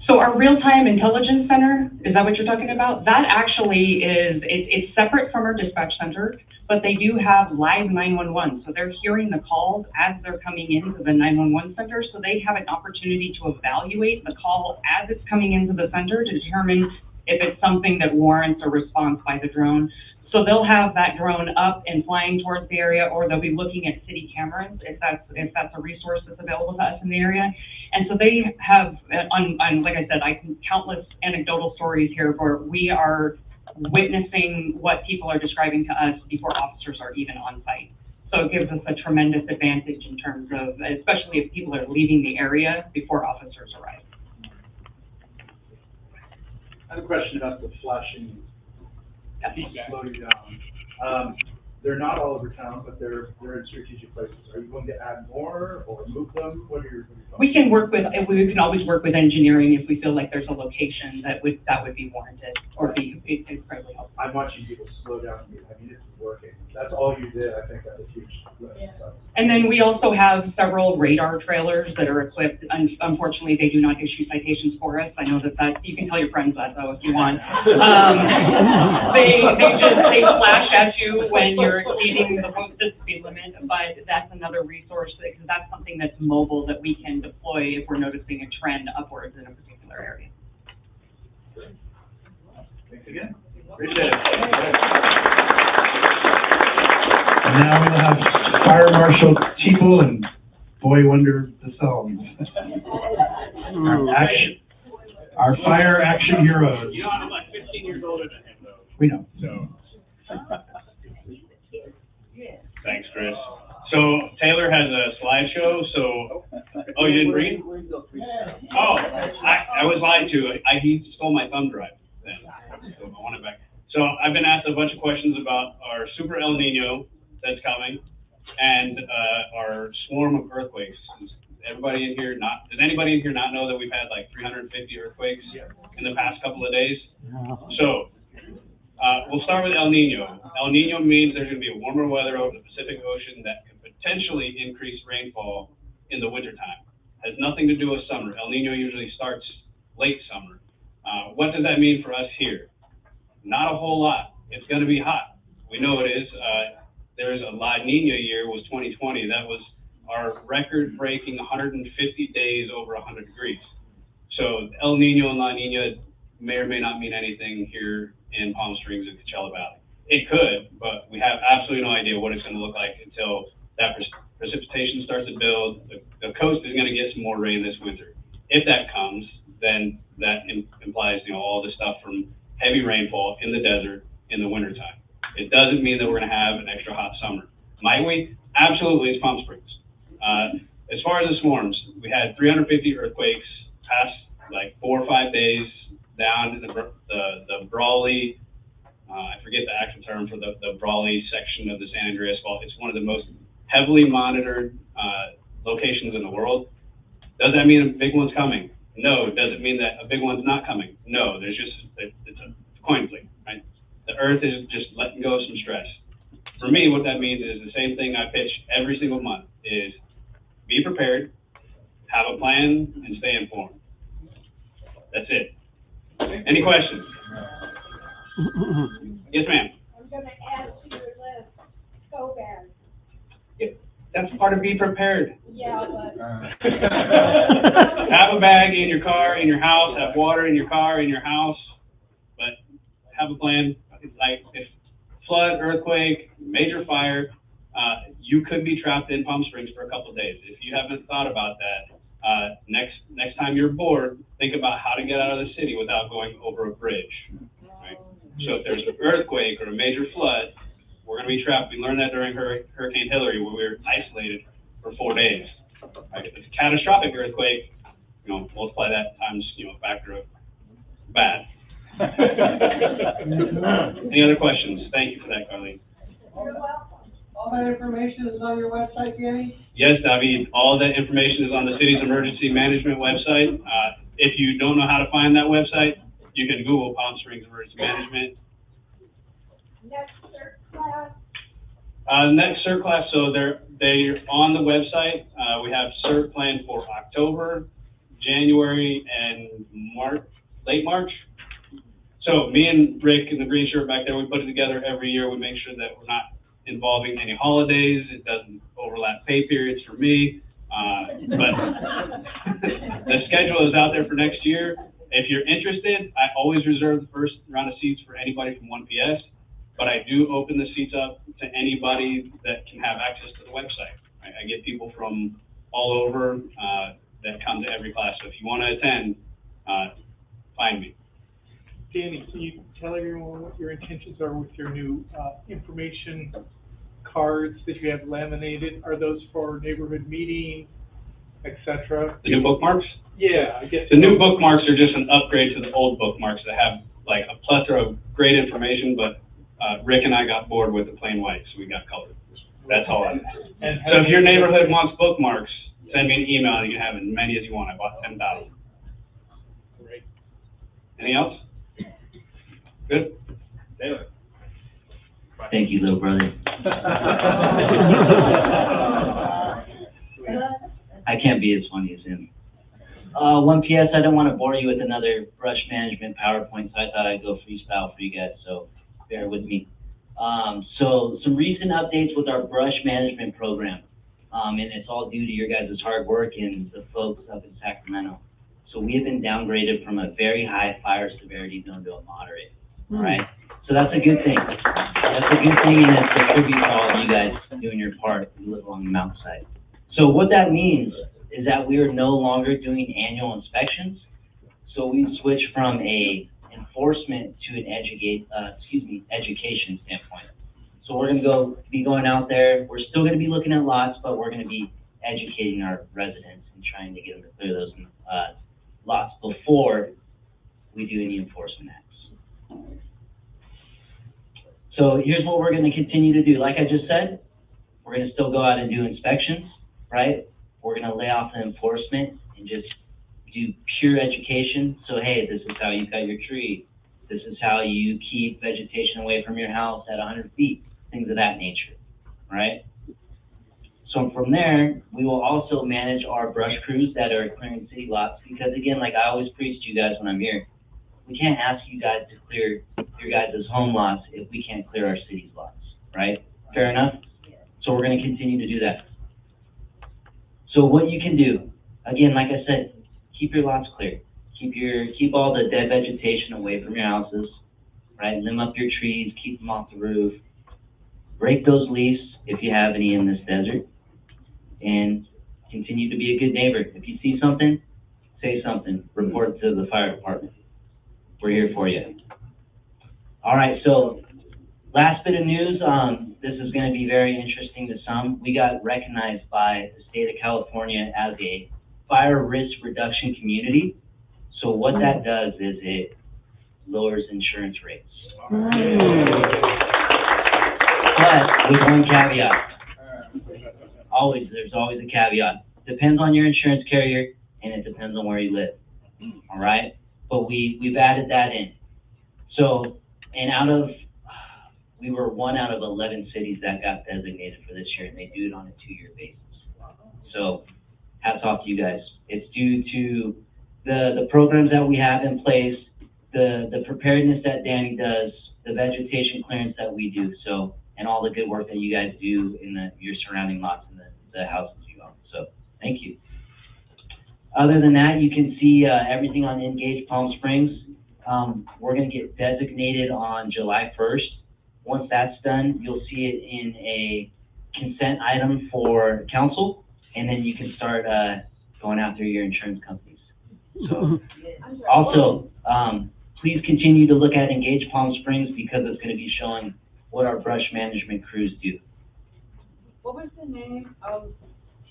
So our real-time intelligence center, is that what you're talking about? That actually is, it's separate from our dispatch center, but they do have live 911. So they're hearing the calls as they're coming into the 911 center. So they have an opportunity to evaluate the call as it's coming into the center to determine if it's something that warrants a response by the drone. So they'll have that drone up and flying towards the area, or they'll be looking at city cameras if that's a resource that's available to us in the area. And so they have, like I said, countless anecdotal stories here where we are witnessing what people are describing to us before officers are even on site. So it gives us a tremendous advantage in terms of, especially if people are leaving the area before officers arrive. I have a question about the flashing slowing down. They're not all over town, but they're in strategic places. Are you going to add more or move them? What are your thoughts? We can always work with engineering if we feel like there's a location that would be warranted or be incredibly helpful. I'm watching people slow down. I mean, it's working. That's all you did. I think that's a huge lift. Yeah. So. And then we also have several radar trailers that are equipped. Unfortunately, they do not issue citations for us. I know that you can tell your friends that though if you want. They flash at you when you're exceeding the posted speed limit, but that's another resource because that's something that's mobile that we can deploy if we're noticing a trend upwards in a particular area. Thanks again. Appreciate it. And now we'll have Fire Marshal Teeple and Boy Wonder the Psalms. Our fire action heroes. You know, I'm like 15 years older than him, though. We know. So. Thanks, Chris. So Taylor has a slideshow, so, oh, you didn't read? Oh, I was lied to. He stole my thumb drive then, so I want it back. So I've been asked a bunch of questions about our super El Nino that's coming and our swarm of earthquakes. Does anybody in here not know that we've had like 350 earthquakes in the past couple of days? So we'll start with El Nino. El Nino means there's going to be a warmer weather over the Pacific Ocean that could potentially increase rainfall in the wintertime. Has nothing to do with summer. El Nino usually starts late summer. What does that mean for us here? Not a whole lot. It's going to be hot. We know it is. There's a La Nina year was 2020. That was our record-breaking 150 days over 100 degrees. So El Nino and La Nina may or may not mean anything here in Palm Springs and Coachella Valley. It could, but we have absolutely no idea what it's going to look like until that precipitation starts to build. The coast is going to get some more rain this winter. If that comes, then that implies, all the stuff from heavy rainfall in the desert in the wintertime. It doesn't mean that we're going to have an extra hot summer. Might we? Absolutely, it's Palm Springs. as far as the swarms, we had 350 earthquakes past like 4 or 5 days down in the Brawley, I forget the actual term for the Brawley section of the San Andreas Fault. It's one of the most heavily monitored locations in the world. Does that mean a big one's coming? No. Does it mean that a big one's not coming? No. There's just, it's a coin flip, right? The earth is just letting go of some stress. For me, what that means is the same thing I pitch every single month is be prepared, have a plan, and stay informed. That's it. Any questions? Yes, ma'am. I'm gonna add to your list, go back. That's part of be prepared. Yeah, but. Have a bag in your car, in your house, have water in your car, in your house, but have a plan. It's like if flood, earthquake, major fire, you could be trapped in Palm Springs for a couple of days. If you haven't thought about that, next time you're bored, think about how to get out of the city without going over a bridge. Right? So if there's an earthquake or a major flood, we're going to be trapped. We learned that during Hurricane Hillary, where we were isolated for 4 days. Right? If it's a catastrophic earthquake, multiply that times, factor of bad. Any other questions? Thank you for that, Carlene. All that information is on your website, Danny? Yes, David. All that information is on the city's emergency management website. If you don't know how to find that website, you can Google Palm Springs Emergency Management. Next CERT class? Next CERT class, so they're on the website. We have CERT planned for October, January, and late March. So me and Rick in the green shirt back there, we put it together every year. We make sure that we're not involving any holidays. It doesn't overlap pay periods for me. But the schedule is out there for next year. If you're interested, I always reserve the first round of seats for anybody from 1PS, but I do open the seats up to anybody that can have access to the website. I get people from all over that come to every class. So if you want to attend, find me. Danny, can you tell everyone what your intentions are with your new information cards that you have laminated? Are those for neighborhood meetings, etc.? The new bookmarks? Yeah, I guess. The new bookmarks are just an upgrade to the old bookmarks that have like a plethora of great information, but Rick and I got bored with the plain white, so we got colored. That's all I did. So if your neighborhood wants bookmarks, send me an email and you can have as many as you want. I bought 10,000. Great. Anything else? Good. Taylor. Thank you, little brother. I can't be as funny as him. 1PS, I don't want to bore you with another brush management PowerPoint, so I thought I'd go freestyle for you guys, so bear with me. So some recent updates with our brush management program, and it's all due to your guys' hard work and the folks up in Sacramento. So we have been downgraded from a very high fire severity zone to a moderate. All right, so that's a good thing. That's a good thing, and it's a tribute to all of you guys doing your part who live along the mountainside. So what that means is that we are no longer doing annual inspections. So we switched from a enforcement to an education standpoint. So we're going to be going out there. We're still going to be looking at lots, but we're going to be educating our residents and trying to get them to clear those lots before we do any enforcement acts. So here's what we're going to continue to do. Like I just said, we're going to still go out and do inspections, right? We're going to lay off the enforcement and just do pure education. So, hey, this is how you cut your tree. This is how you keep vegetation away from your house at 100 feet, things of that nature, right? So from there, we will also manage our brush crews that are clearing city lots, because again, like I always preach to you guys when I'm here, we can't ask you guys to clear your guys' home lots if we can't clear our city's lots, right? Fair enough? So we're going to continue to do that. So what you can do, again, like I said, keep your lots clear. Keep all the dead vegetation away from your houses, right? Limb up your trees, keep them off the roof. Break those leaves if you have any in this desert, and continue to be a good neighbor. If you see something, say something. Report to the fire department. We're here for you. All right, so Last bit of news, this is gonna be very interesting to some. We got recognized by the state of California as a fire risk reduction community. So what that does is it lowers insurance rates. But with one caveat. There's always a caveat. Depends on your insurance carrier, and it depends on where you live, all right? But we've added that in. So, and we were 1 out of 11 cities that got designated for this year, and they do it on a 2-year basis. So, hats off to you guys. It's due to the programs that we have in place, the preparedness that Danny does, the vegetation clearance that we do, so, and all the good work that you guys do in your surrounding lots and the houses you own. So, thank you. Other than that, you can see everything on Engage Palm Springs. We're going to get designated on July 1st. Once that's done, you'll see it in a consent item for council, and then you can start going after your insurance companies. So, also, please continue to look at Engage Palm Springs because it's going to be showing what our brush management crews do. What was the name of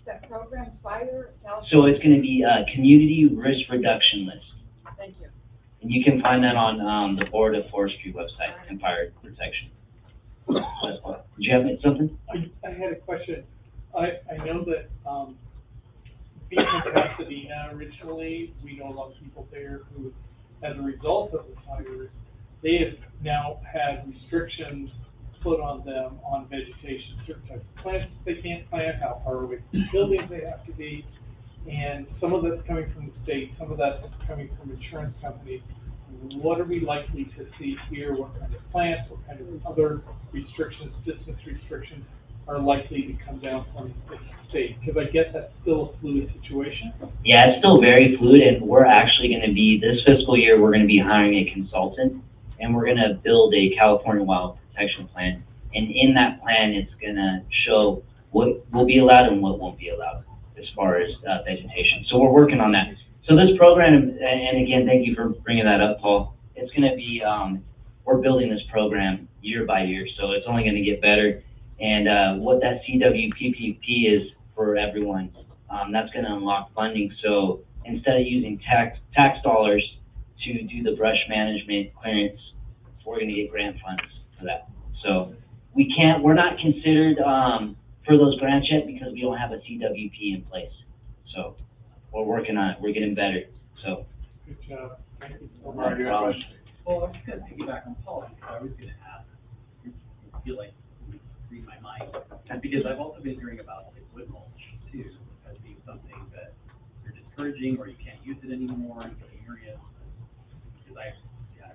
that program, Fire? So it's going to be a Community Risk Reduction List. Thank you. And you can find that on the Board of Forestry website and Fire Protection. Did you have something? I had a question. I know that, being in Pasadena originally, we know a lot of people there who, as a result of the fires, they have now had restrictions put on them on vegetation, certain types of plants they can't plant, how far away from buildings they have to be. And some of that's coming from the state, some of that's coming from insurance companies. What are we likely to see here? What kind of plants, what kind of other restrictions, distance restrictions are likely to come down from the state? Because I guess that's still a fluid situation. Yeah, it's still very fluid, and we're actually going to be, this fiscal year, we're going to be hiring a consultant, and we're going to build a California Wild Protection Plan. And in that plan, it's going to show what will be allowed and what won't be allowed as far as vegetation. So we're working on that. So this program, and again, thank you for bringing that up, Paul. It's going to be, we're building this program year by year, so it's only going to get better. And what that CWPPP is for everyone, that's going to unlock funding. So instead of using tax dollars to do the brush management clearance, we're going to get grant funds for that. So we're not considered for those grants yet because we don't have a CWP in place. So we're working on it. We're getting better. So. Good job. Thank you. Omar, you have a question? Well, I'm just going to piggyback on Paul. I was going to ask, you feel like you read my mind, because I've also been hearing about liquid mulch too, as being something that you're discouraging or you can't use it anymore in certain areas. Because I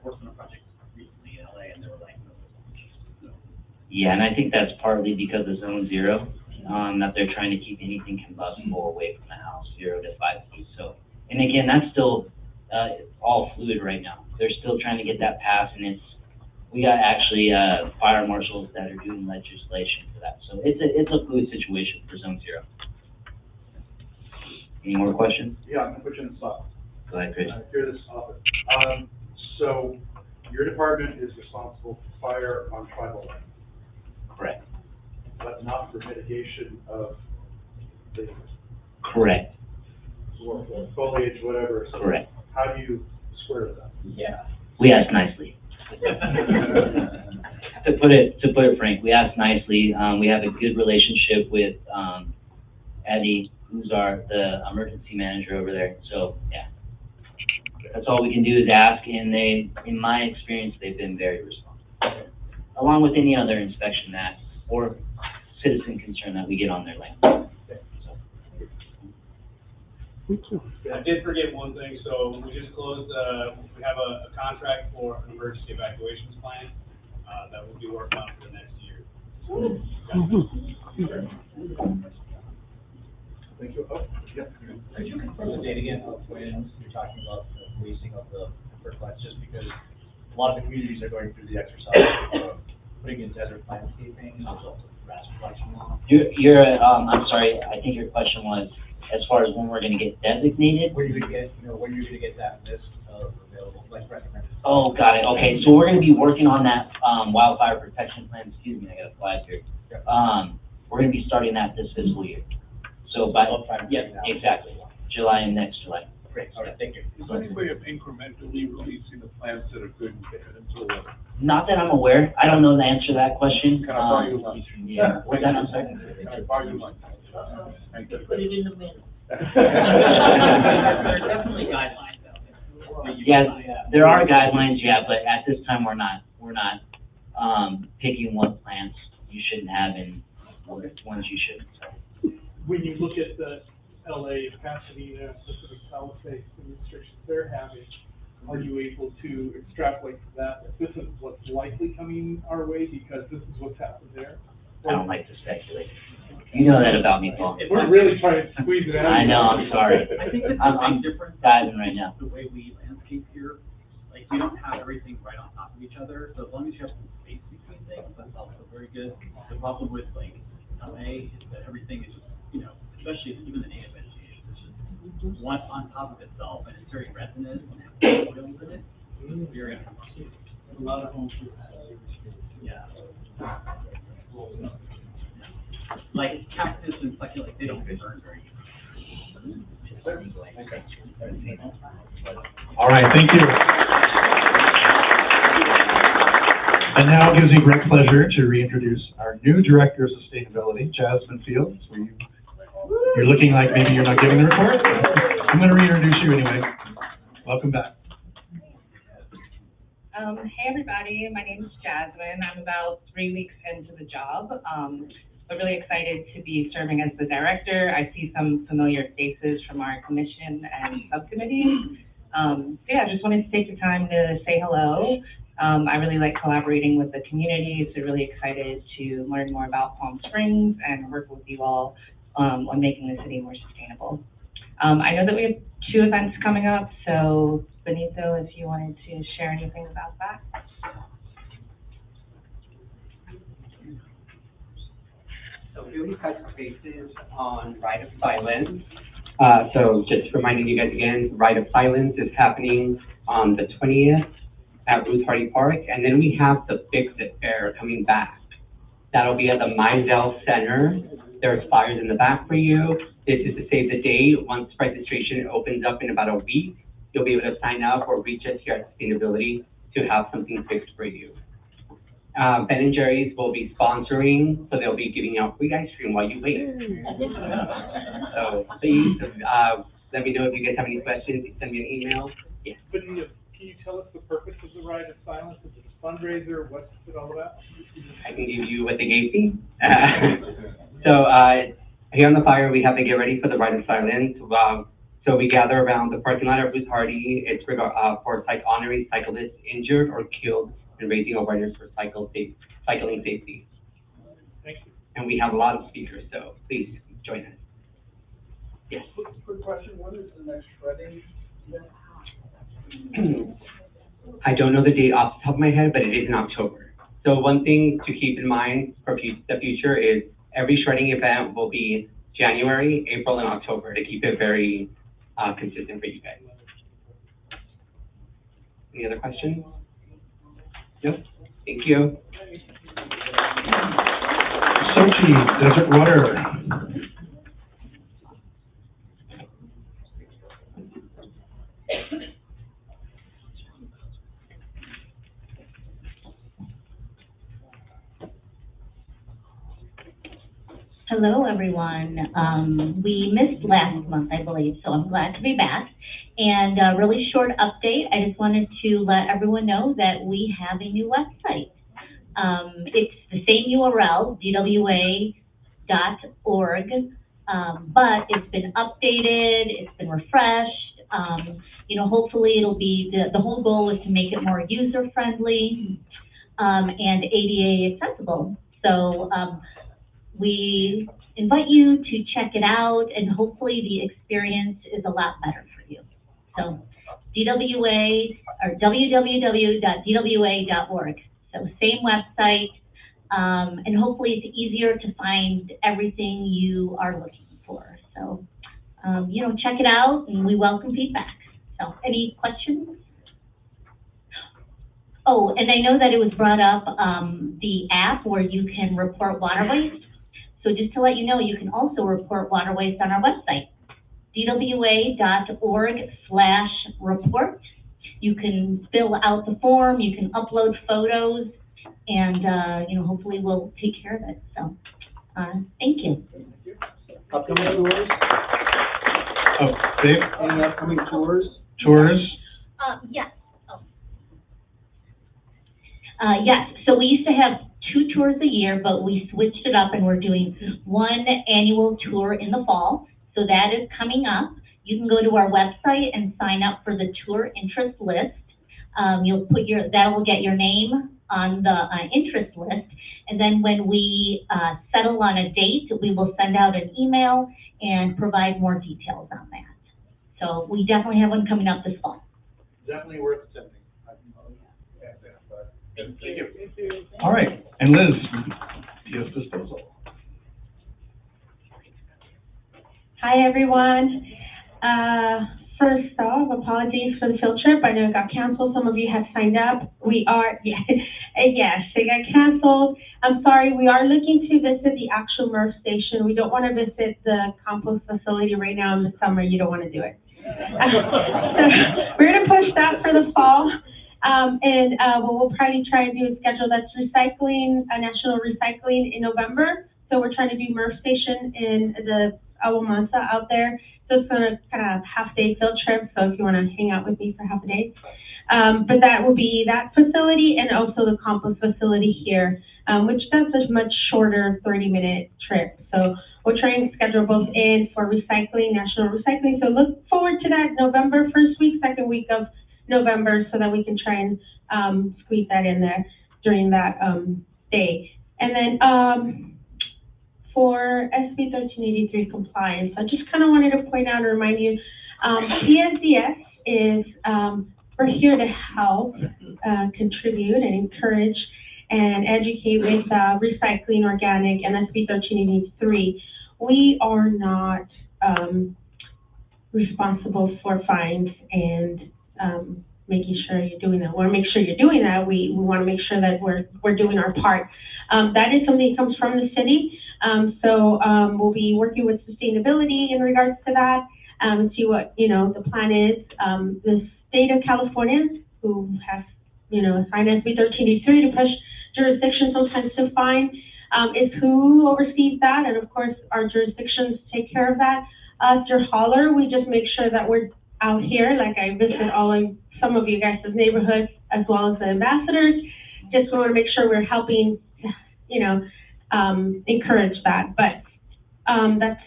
worked on a project recently in LA and they were like, no liquid mulch. So. Yeah, and I think that's partly because of Zone 0, that they're trying to keep anything combustible away from the house, 0 to 5 feet. So, and again, that's still all fluid right now. They're still trying to get that passed, and we got actually fire marshals that are doing legislation for that. So it's a fluid situation for Zone 0. Any more questions? Yeah, I'm gonna put you in the spot. Go ahead, Chris. Hear this often. So your department is responsible for fire on tribal land, Correct. but not for mitigation of the Correct. or foliage, whatever. So Correct. how do you square that? Yeah. We ask nicely. To put it frank, we ask nicely. We have a good relationship with Eddie, who's the emergency manager over there. So yeah, that's all we can do is ask, and in my experience, they've been very responsive, along with any other inspection that or citizen concern that we get on their land. I did forget one thing, so we just closed, we have a contract for an emergency evacuations plan, that we'll be working on for the next year. Thank you. Oh, yeah. Could you confirm the date again of when you're talking about the policing of the first plants, just because a lot of the communities are going through the exercise of putting in desert landscaping and also grass collection? I'm sorry, I think your question was, as far as when we're gonna get designated. Where you gonna get, when you're gonna get that list of available, like recommended? Oh, got it, okay, so we're gonna be working on that, wildfire protection plan, excuse me, I got a flag here. We're gonna be starting that this fiscal year. So by, yeah, exactly, July and next July. Great, all right, thank you. Is there any way of incrementally releasing the plans that are good and bad until Not that I'm aware, I don't know the answer to that question. Can I borrow your lunch? Yeah, what's that, I'm sorry? Can I borrow your lunch? Thank you. Put it in the middle. There's definitely guidelines though. Yeah, there are guidelines, yeah, but at this time, we're not, picking what plants you shouldn't have and what ones you shouldn't, so. When you look at the LA, Pasadena, Pacific Palisades, the restrictions they're having, are you able to extrapolate from that, if this is what's likely coming our way because this is what's happened there? I don't like to speculate. You know that about me, Paul. We're really trying to squeeze it out. I know, I'm sorry. I think it's I'm different. diving right now. The way we landscape here, like, we don't have everything right on top of each other, so as long as you have some space between things, that's also very good. The problem with, like, LA is that everything is just, especially even the native vegetation, it's just one on top of itself, and it's very resinous and has oils in it. You're gonna have a lot of homes. Yeah. Like cactus and succulent, they don't burn very easily. All right, thank you. And now it gives me great pleasure to reintroduce our new Director of Sustainability, Jasmine Fields. You're looking like maybe you're not giving the report. I'm going to reintroduce you anyway. Welcome back. Hey everybody, my name is Jasmine. I'm about 3 weeks into the job. I'm really excited to be serving as the director. I see some familiar faces from our commission and subcommittees. Yeah, just wanted to take the time to say hello. I really like collaborating with the community, so really excited to learn more about Palm Springs and work with you all on making the city more sustainable. I know that we have 2 events coming up, so Benito, if you wanted to share anything about that. So we will touch bases on Rite of Silence. So just reminding you guys again, Rite of Silence is happening on the 20th at Ruth Hardy Park. And then we have the Fix It Fair coming back. That'll be at the Mizell Center. There's flyers in the back for you. This is to save the date. Once registration opens up in about a week, you'll be able to sign up or reach us here at Sustainability to have something fixed for you. Ben & Jerry's will be sponsoring, so they'll be giving out free ice cream while you wait. So please, let me know if you guys have any questions. Send me an email. Yeah. Benito, can you tell us the purpose of the Rite of Silence? Is it a fundraiser? What's it all about? I can give you what they gave me. So here on the flyer, we have to get ready for the Rite of Silence. So we gather around the parking lot of Ruth Hardy. It's for honoring cyclists injured or killed and raising awareness for cycling safety. Thank you. And we have a lot of speakers, so please join us. Yes. Quick question, when is the next shredding event? I don't know the date off the top of my head, but it is in October. So one thing to keep in mind for the future is every shredding event will be January, April, and October to keep it very consistent for you guys. Any other questions? Yep. Thank you. Sochi Desert Water. Hello, everyone. We missed last month, I believe, so I'm glad to be back. And a really short update, I just wanted to let everyone know that we have a new website. It's the same URL, dwa.org, but it's been updated, it's been refreshed. Hopefully it'll be, the whole goal is to make it more user-friendly and ADA accessible. So we invite you to check it out, and hopefully the experience is a lot better for you. So www.dwa.org. So same website, and hopefully it's easier to find everything you are looking for. So check it out, and we welcome feedback. So, any questions? Oh, and I know that it was brought up, the app where you can report water waste. So just to let you know, you can also report water waste on our website, dwa.org/report. You can fill out the form, you can upload photos, and, hopefully we'll take care of it. So, thank you. Upcoming tours? Oh, Dave? Any upcoming tours? Tours? Yes. Yes, so we used to have 2 tours a year, but we switched it up and we're doing 1 annual tour in the fall. So that is coming up. You can go to our website and sign up for the tour interest list. That will get your name on the interest list. And then when we settle on a date, we will send out an email and provide more details on that. So we definitely have one coming up this fall. Definitely worth attending. Thank you. All right, and Liz, yes, disposal. Hi, everyone. First off, apologies for the field trip. I know it got canceled. Some of you have signed up. Yes, it got canceled. I'm sorry. We are looking to visit the actual MRF station. We don't want to visit the compost facility right now in the summer. You don't want to do it. So we're going to push that for the fall. What we'll probably try to do is schedule that's recycling, national recycling in November. So we're trying to do MRF station in the Aguamansa out there. So it's a kind of half-day field trip. So if you want to hang out with me for half a day. But that will be that facility and also the compost facility here, which that's a much shorter 30-minute trip. So we're trying to schedule both in for recycling, national recycling. So look forward to that November, first week, second week of November, so that we can try and squeeze that in there during that day. And then for SB 1383 compliance, I just kind of wanted to point out and remind you, PSDS is, we're here to help contribute and encourage and educate with recycling, organic, and SB 1383. We are not responsible for fines and making sure you're doing that. We want to make sure you're doing that. We want to make sure that we're doing our part. That is something that comes from the city. So we'll be working with sustainability in regards to that, see what, the plan is. The state of California, who has, assigned SB 1383 to push jurisdictions sometimes to fine, is who oversees that. And of course, our jurisdictions take care of that. Us, your hauler, we just make sure that we're out here, like I visited some of you guys' neighborhoods, as well as the ambassadors. Just want to make sure we're helping, encourage that. But that's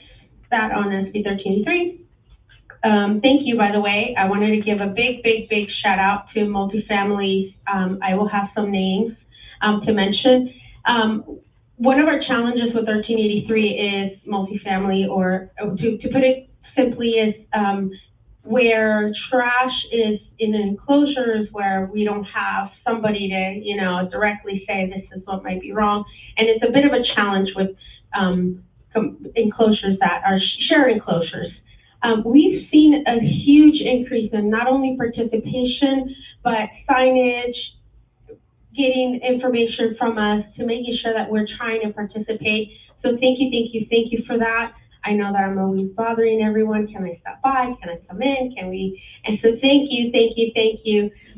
that on SB 1383. Thank you, by the way. I wanted to give a big shout out to multifamily. I will have some names to mention. One of our challenges with 1383 is multifamily, or to put it simply, is where trash is in enclosures where we don't have somebody to, directly say this is what might be wrong. And it's a bit of a challenge with enclosures that are shared enclosures. We've seen a huge increase in not only participation, but signage, getting information from us to making sure that we're trying to participate. So thank you for that. I know that I'm always bothering everyone. Can I stop by? Can I come in? Can we? And so thank you.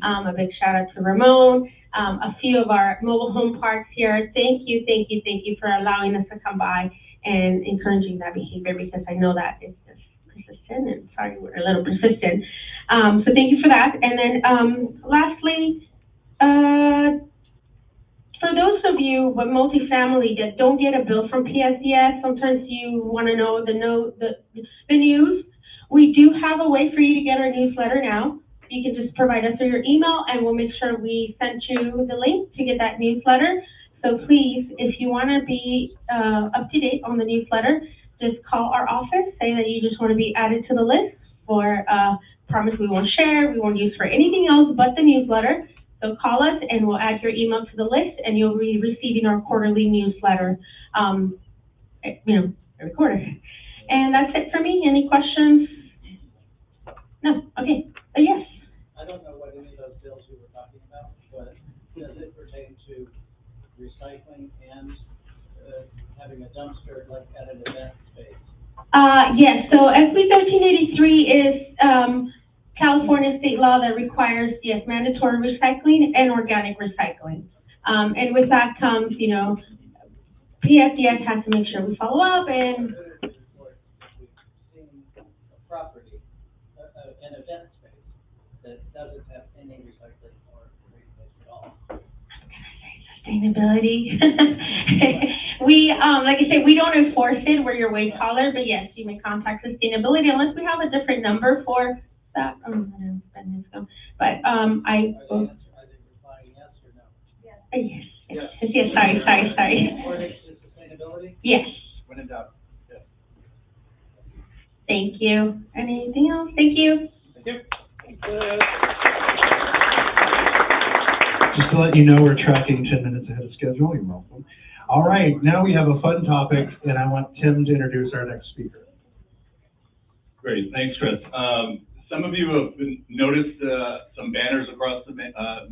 A big shout out to Ramon, a few of our mobile home parks here. Thank you for allowing us to come by and encouraging that behavior, because I know that it's just persistent, and sorry, we're a little persistent. So thank you for that. And then lastly, for those of you with multifamily that don't get a bill from PSDS, sometimes you want to know the news. We do have a way for you to get our newsletter now. You can just provide us with your email, and we'll make sure we send you the link to get that newsletter. So please, if you want to be up to date on the newsletter, just call our office, say that you just want to be added to the list. For promise we won't share, we won't use for anything else but the newsletter. So call us and we'll add your email to the list, and you'll be receiving our quarterly newsletter, every quarter. And that's it for me. Any questions? No? Okay. Yes. I don't know what any of those bills you were talking about, but does it pertain to recycling and, having a dumpster like at an event space? Yes, so SB 1383 is, California state law that requires, yes, mandatory recycling and organic recycling. And with that comes, you know, PSDS has to make sure we follow up and. Property, an event space that doesn't have any recycling or waste at all. Sustainability. We, like I say, we don't enforce it, we're your waste hauler, but yes, you may contact sustainability unless we have a different number for that. But, I. Are they replying yes or no? Yes, sorry. According to sustainability? Yes. When in doubt, yes. Thank you. Anything else? Thank you. Thank you. Just to let you know, we're tracking 10 minutes ahead of schedule. You're welcome. All right, now we have a fun topic, and I want Tim to introduce our next speaker. Great, thanks, Chris. Some of you have noticed some banners across the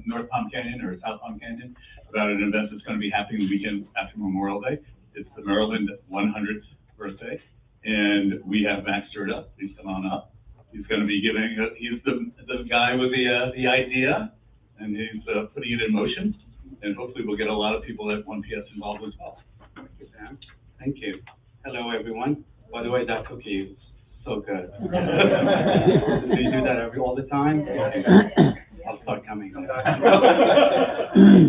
North Palm Canyon or South Palm Canyon about an event that's going to be happening the weekend after Memorial Day. It's the Maryland 100th birthday, and we have Max Sturda. Please come on up. He's going to be giving. He's the guy with the idea, and he's putting it in motion. And hopefully we'll get a lot of people at 1PS involved as well. Thank you, Sam. Thank you. Hello, everyone. By the way, that cookie is so good. Do you do that all the time? I'll start coming. It's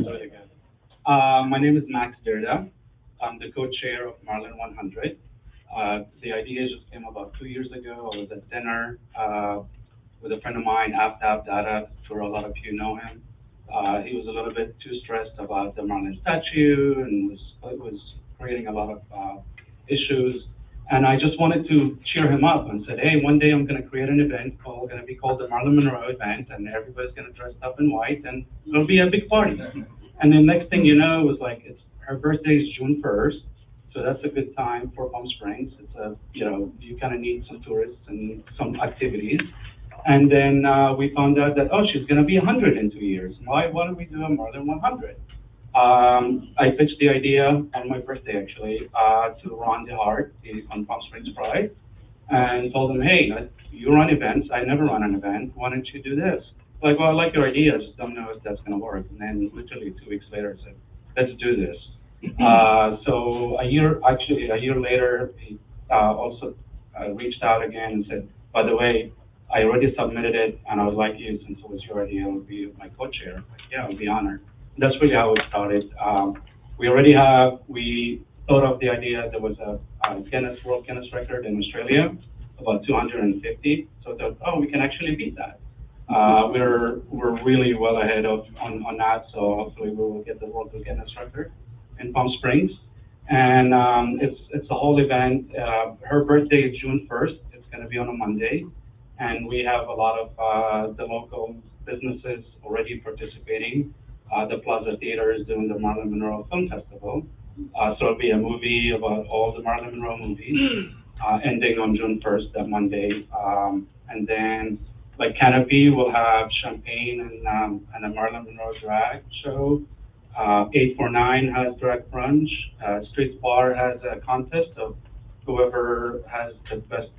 really good. My name is Max Sturda. I'm the co-chair of Maryland 100. The idea just came about 2 years ago. I was at dinner with a friend of mine, Aftab Dada. I'm sure a lot of you know him. He was a little bit too stressed about the Maryland statue and was creating a lot of issues. And I just wanted to cheer him up and said, hey, one day I'm going to create an event going to be called the Marilyn Monroe event, and everybody's going to dress up in white, and it'll be a big party. And then next thing you know, it was like, her birthday is June 1st, so that's a good time for Palm Springs. It's you kind of need some tourists and some activities. And then we found out that, she's going to be 100 in 2 years. Why don't we do a Maryland 100? I pitched the idea on my birthday, actually, to Ron DeHart on Palm Springs Pride, and told him, hey, you run events. I never run an event. Why don't you do this? Like, well, I like your idea. I just don't know if that's going to work. And then literally 2 weeks later, I said, let's do this. So a year later, he also reached out again and said, by the way, I already submitted it, and I would like you, since it was your idea, to be my co-chair. Like, yeah, I would be honored. And that's really how it started. We thought of the idea. There was a World Guinness record in Australia, about 250. So I thought, we can actually beat that. We're really well ahead on that. So hopefully we will get the World Guinness record in Palm Springs. And it's a whole event. Her birthday is June 1st. It's going to be on a Monday. And we have a lot of the local businesses already participating. The Plaza Theater is doing the Marilyn Monroe Film Festival. So it'll be a movie about all the Marilyn Monroe movies, ending on June 1st, that Monday. And then, like Canopy will have champagne and a Marilyn Monroe drag show. 849 has drag brunch. Street Bar has a contest of whoever has the best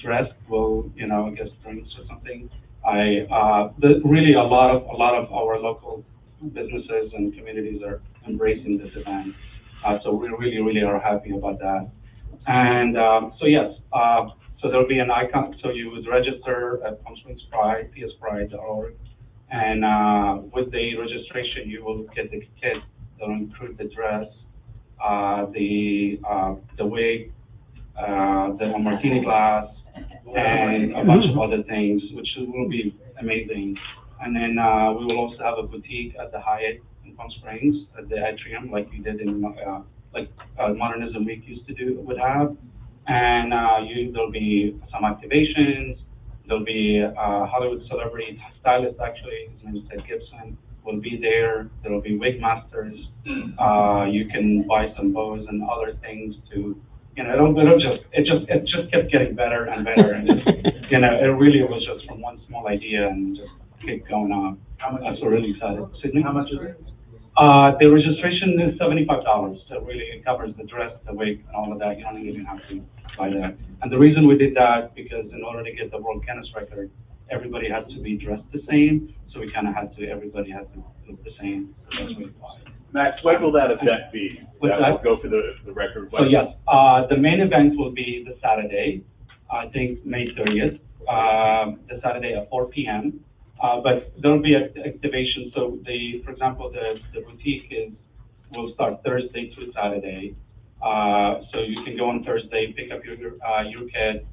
dressed will, I guess, drinks or something. Really a lot of our local businesses and communities are embracing this event. So we really are happy about that. And so yes, so there'll be an icon. So you would register at Palm Springs Pride, pspride.org, and with the registration, you will get the kit that will include the dress, the wig, the martini glass, and a bunch of other things, which will be amazing. And then we will also have a boutique at the Hyatt in Palm Springs, at the atrium, like we did in Modernism Week would have. And there'll be some activations. There'll be a Hollywood celebrity stylist, actually. His name is Ted Gibson. Will be there. There will be wig masters. You can buy some bows and other things to you know, it just kept getting better and better, and just, you know, it really was just from one small idea and just kept going on. How much? I'm so really excited. Sydney? How much is it? The registration is $75, so really it covers the dress, the wig, and all of that. You don't even have to buy that. And the reason we did that, because in order to get the World Guinness record, everybody has to be dressed the same, so we kind of had to, everybody had to look the same. So that's what we applied. Max, when will that event be? What's That will that? go for the record? So yes, the main event will be the Saturday, I think May 30th, the Saturday at 4 p.m. But there'll be activation, so for example, the boutique will start Thursday through Saturday. So you can go on Thursday, pick up your kit,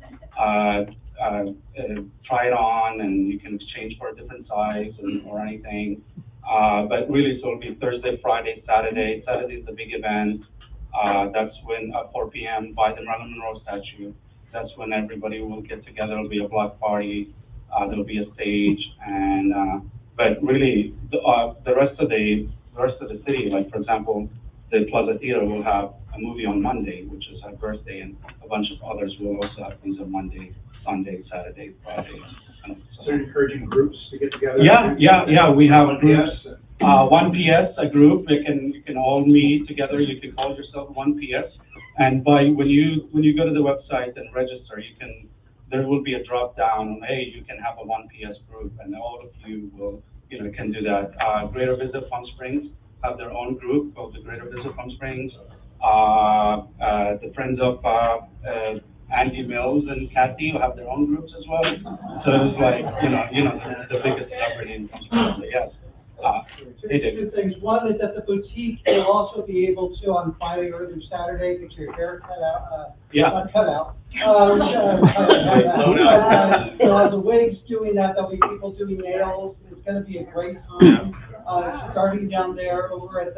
try it on, and you can exchange for a different size or anything. But really, so it'll be Thursday, Friday, Saturday. Saturday is the big event. That's when at 4 p.m. by the Marilyn Monroe statue. That's when everybody will get together. It'll be a block party. There'll be a stage, and but really the rest of the city, like for example, the Plaza Theater will have a movie on Monday, which is her birthday, and a bunch of others will also have things on Monday, Sunday, Saturday, Friday. So you're encouraging groups to get together? Yeah. We have groups. 1PS? 1PS, a group. You can all meet together. You can call yourself 1PS, and when you go to the website and register, there will be a drop down. Hey, you can have a 1PS group, and all of you can do that. Greater Visit Palm Springs have their own group called the Greater Visit Palm Springs. The Friends of Andy Mills and Kathy will have their own groups as well. So it's like the biggest celebrity in Palm Springs. So yes. They did. Two things. One is at the boutique, you'll also be able to, on Friday or either Saturday, get your hair cut out, not cut out. You'll have the wigs doing that, there'll be people doing nails, it's gonna be a great time. Starting down there over at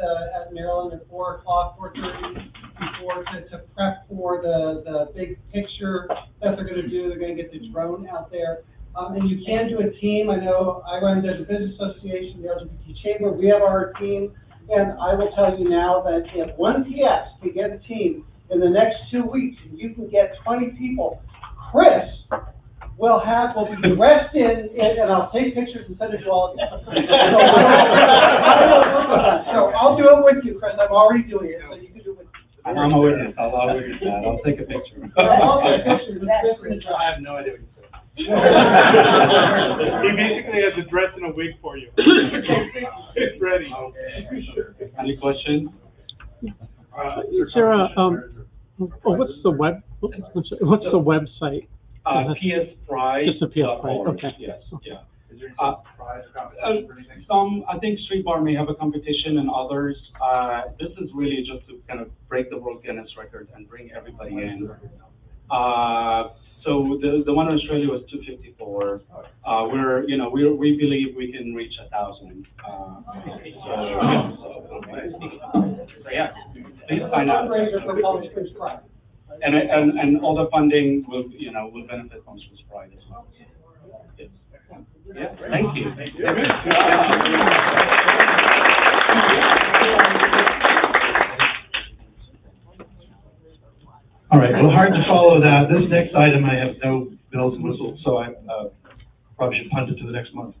Maryland at 4 o'clock, 4:30, before to prep for the big picture that they're gonna do, they're gonna get the drone out there. And you can do a team. I know I run the Business Association, the LGBT Chamber. We have our team, and I will tell you now that if 1PS can get a team in the next 2 weeks, and you can get 20 people, Chris will be dressed in, and I'll take pictures and send it to all of you. So I'll do it with you, Chris. I'm already doing it, so you can do it with me. I'm a witness. I'll witness that. I'll take a picture. I'll take pictures. I have no idea what you said. He basically has a dress and a wig for you. It's ready. Any questions? Is there what's the website? PS Pride. Just a PS Pride, okay. Yes, yeah. Is there any prize or competition for anything? I think Street Bar may have a competition and others. This is really just to kind of break the World Guinness record and bring everybody in. So the one in Australia was 254. We believe we can reach 1,000. So yeah, please sign up. Fundraiser for Palm Springs Pride. And all the funding will benefit Palm Springs Pride as well. Yes. Yeah, thank you. All right, well, hard to follow that. This next item, I have no bells and whistles, so I probably should punt it to the next month.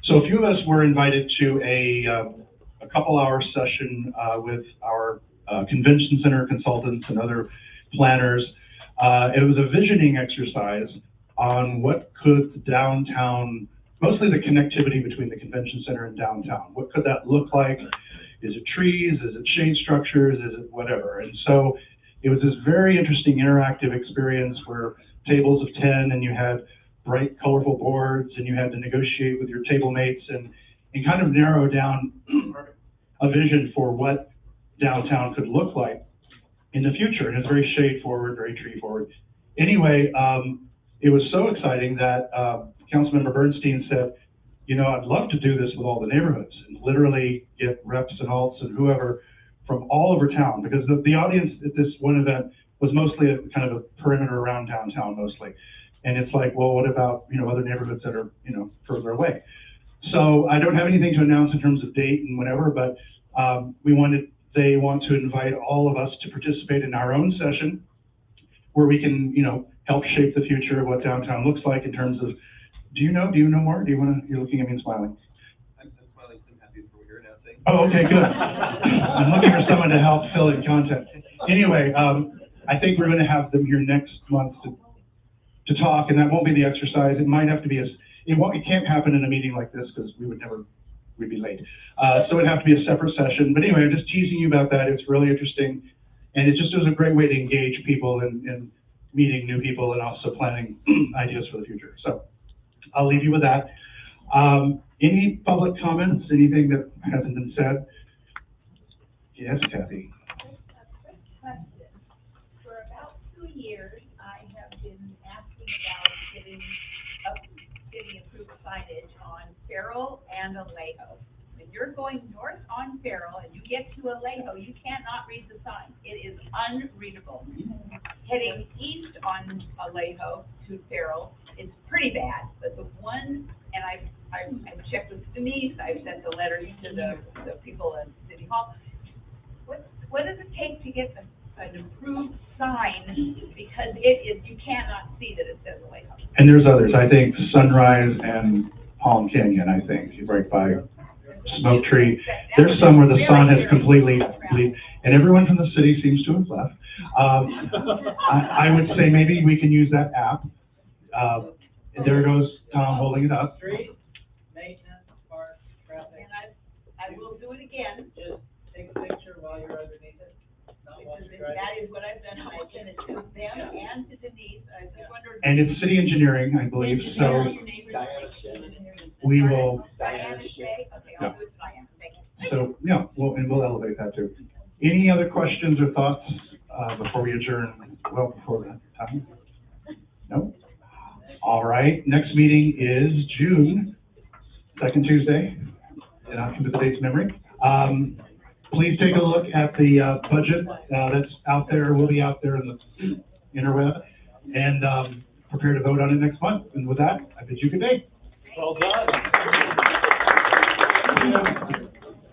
So a few of us were invited to a couple-hour session with our convention center consultants and other planners. It was a visioning exercise on what could downtown, mostly the connectivity between the convention center and downtown. What could that look like? Is it trees? Is it shade structures? Is it whatever? And so it was this very interesting interactive experience where tables of 10 and you had bright, colorful boards and you had to negotiate with your table mates and kind of narrow down a vision for what downtown could look like in the future. And it's very shade forward, very tree forward. Anyway, it was so exciting that Councilmember Bernstein said, I'd love to do this with all the neighborhoods and literally get reps and alts and whoever from all over town, because the audience at this one event was mostly a kind of a perimeter around downtown mostly. And it's like, well, what about, other neighborhoods that are, further away? So I don't have anything to announce in terms of date and whatever, but we wanted they want to invite all of us to participate in our own session where we can, help shape the future of what downtown looks like in terms of, do you know more? You're looking at me and smiling. I'm smiling, I'm happy for what you're announcing. Oh, okay, good. I'm looking for someone to help fill in content. Anyway, I think we're going to have them here next month to talk, and that won't be the exercise. It might have to be it can't happen in a meeting like this because we'd be late. So it'd have to be a separate session. But anyway, I'm just teasing you about that. It's really interesting, and it just is a great way to engage people in meeting new people and also planning ideas for the future. So I'll leave you with that. Any public comments? Anything that hasn't been said? Yes, Kathy. Question. For about 2 years, I have been asking about getting approved signage on Farrell and Alejo. When you're going north on Farrell and you get to Alejo, you cannot read the sign. It is unreadable. Heading east on Alejo to Farrell is pretty bad, but the one, and I've checked with Denise, I've sent the letters to the people at City Hall. What does it take to get an improved sign? Because you cannot see that it says Alejo. And there's others. I think Sunrise and Palm Canyon, I think, right by Smoke Tree. There's some where the sun has completely, and everyone from the city seems to have left. I would say maybe we can use that app. And there goes Tom holding it up. Street, maintenance, parks, traffic. And I will do it again. Just take a picture while you're underneath it. Not while you're driving. That is what I've done, and I sent it to them and to Denise. I just wondered. And it's city engineering, I believe, so we will. Diana Shea? Okay, I'll do it to Diana. Thank you. So, yeah, we'll elevate that too. Any other questions or thoughts, before we adjourn, well, before that time? No? All right, next meeting is June, second Tuesday, and I'll keep the dates in memory. Please take a look at the budget that's out there, will be out there in the interweb, and prepare to vote on it next month. And with that, I bid you good day. Well done.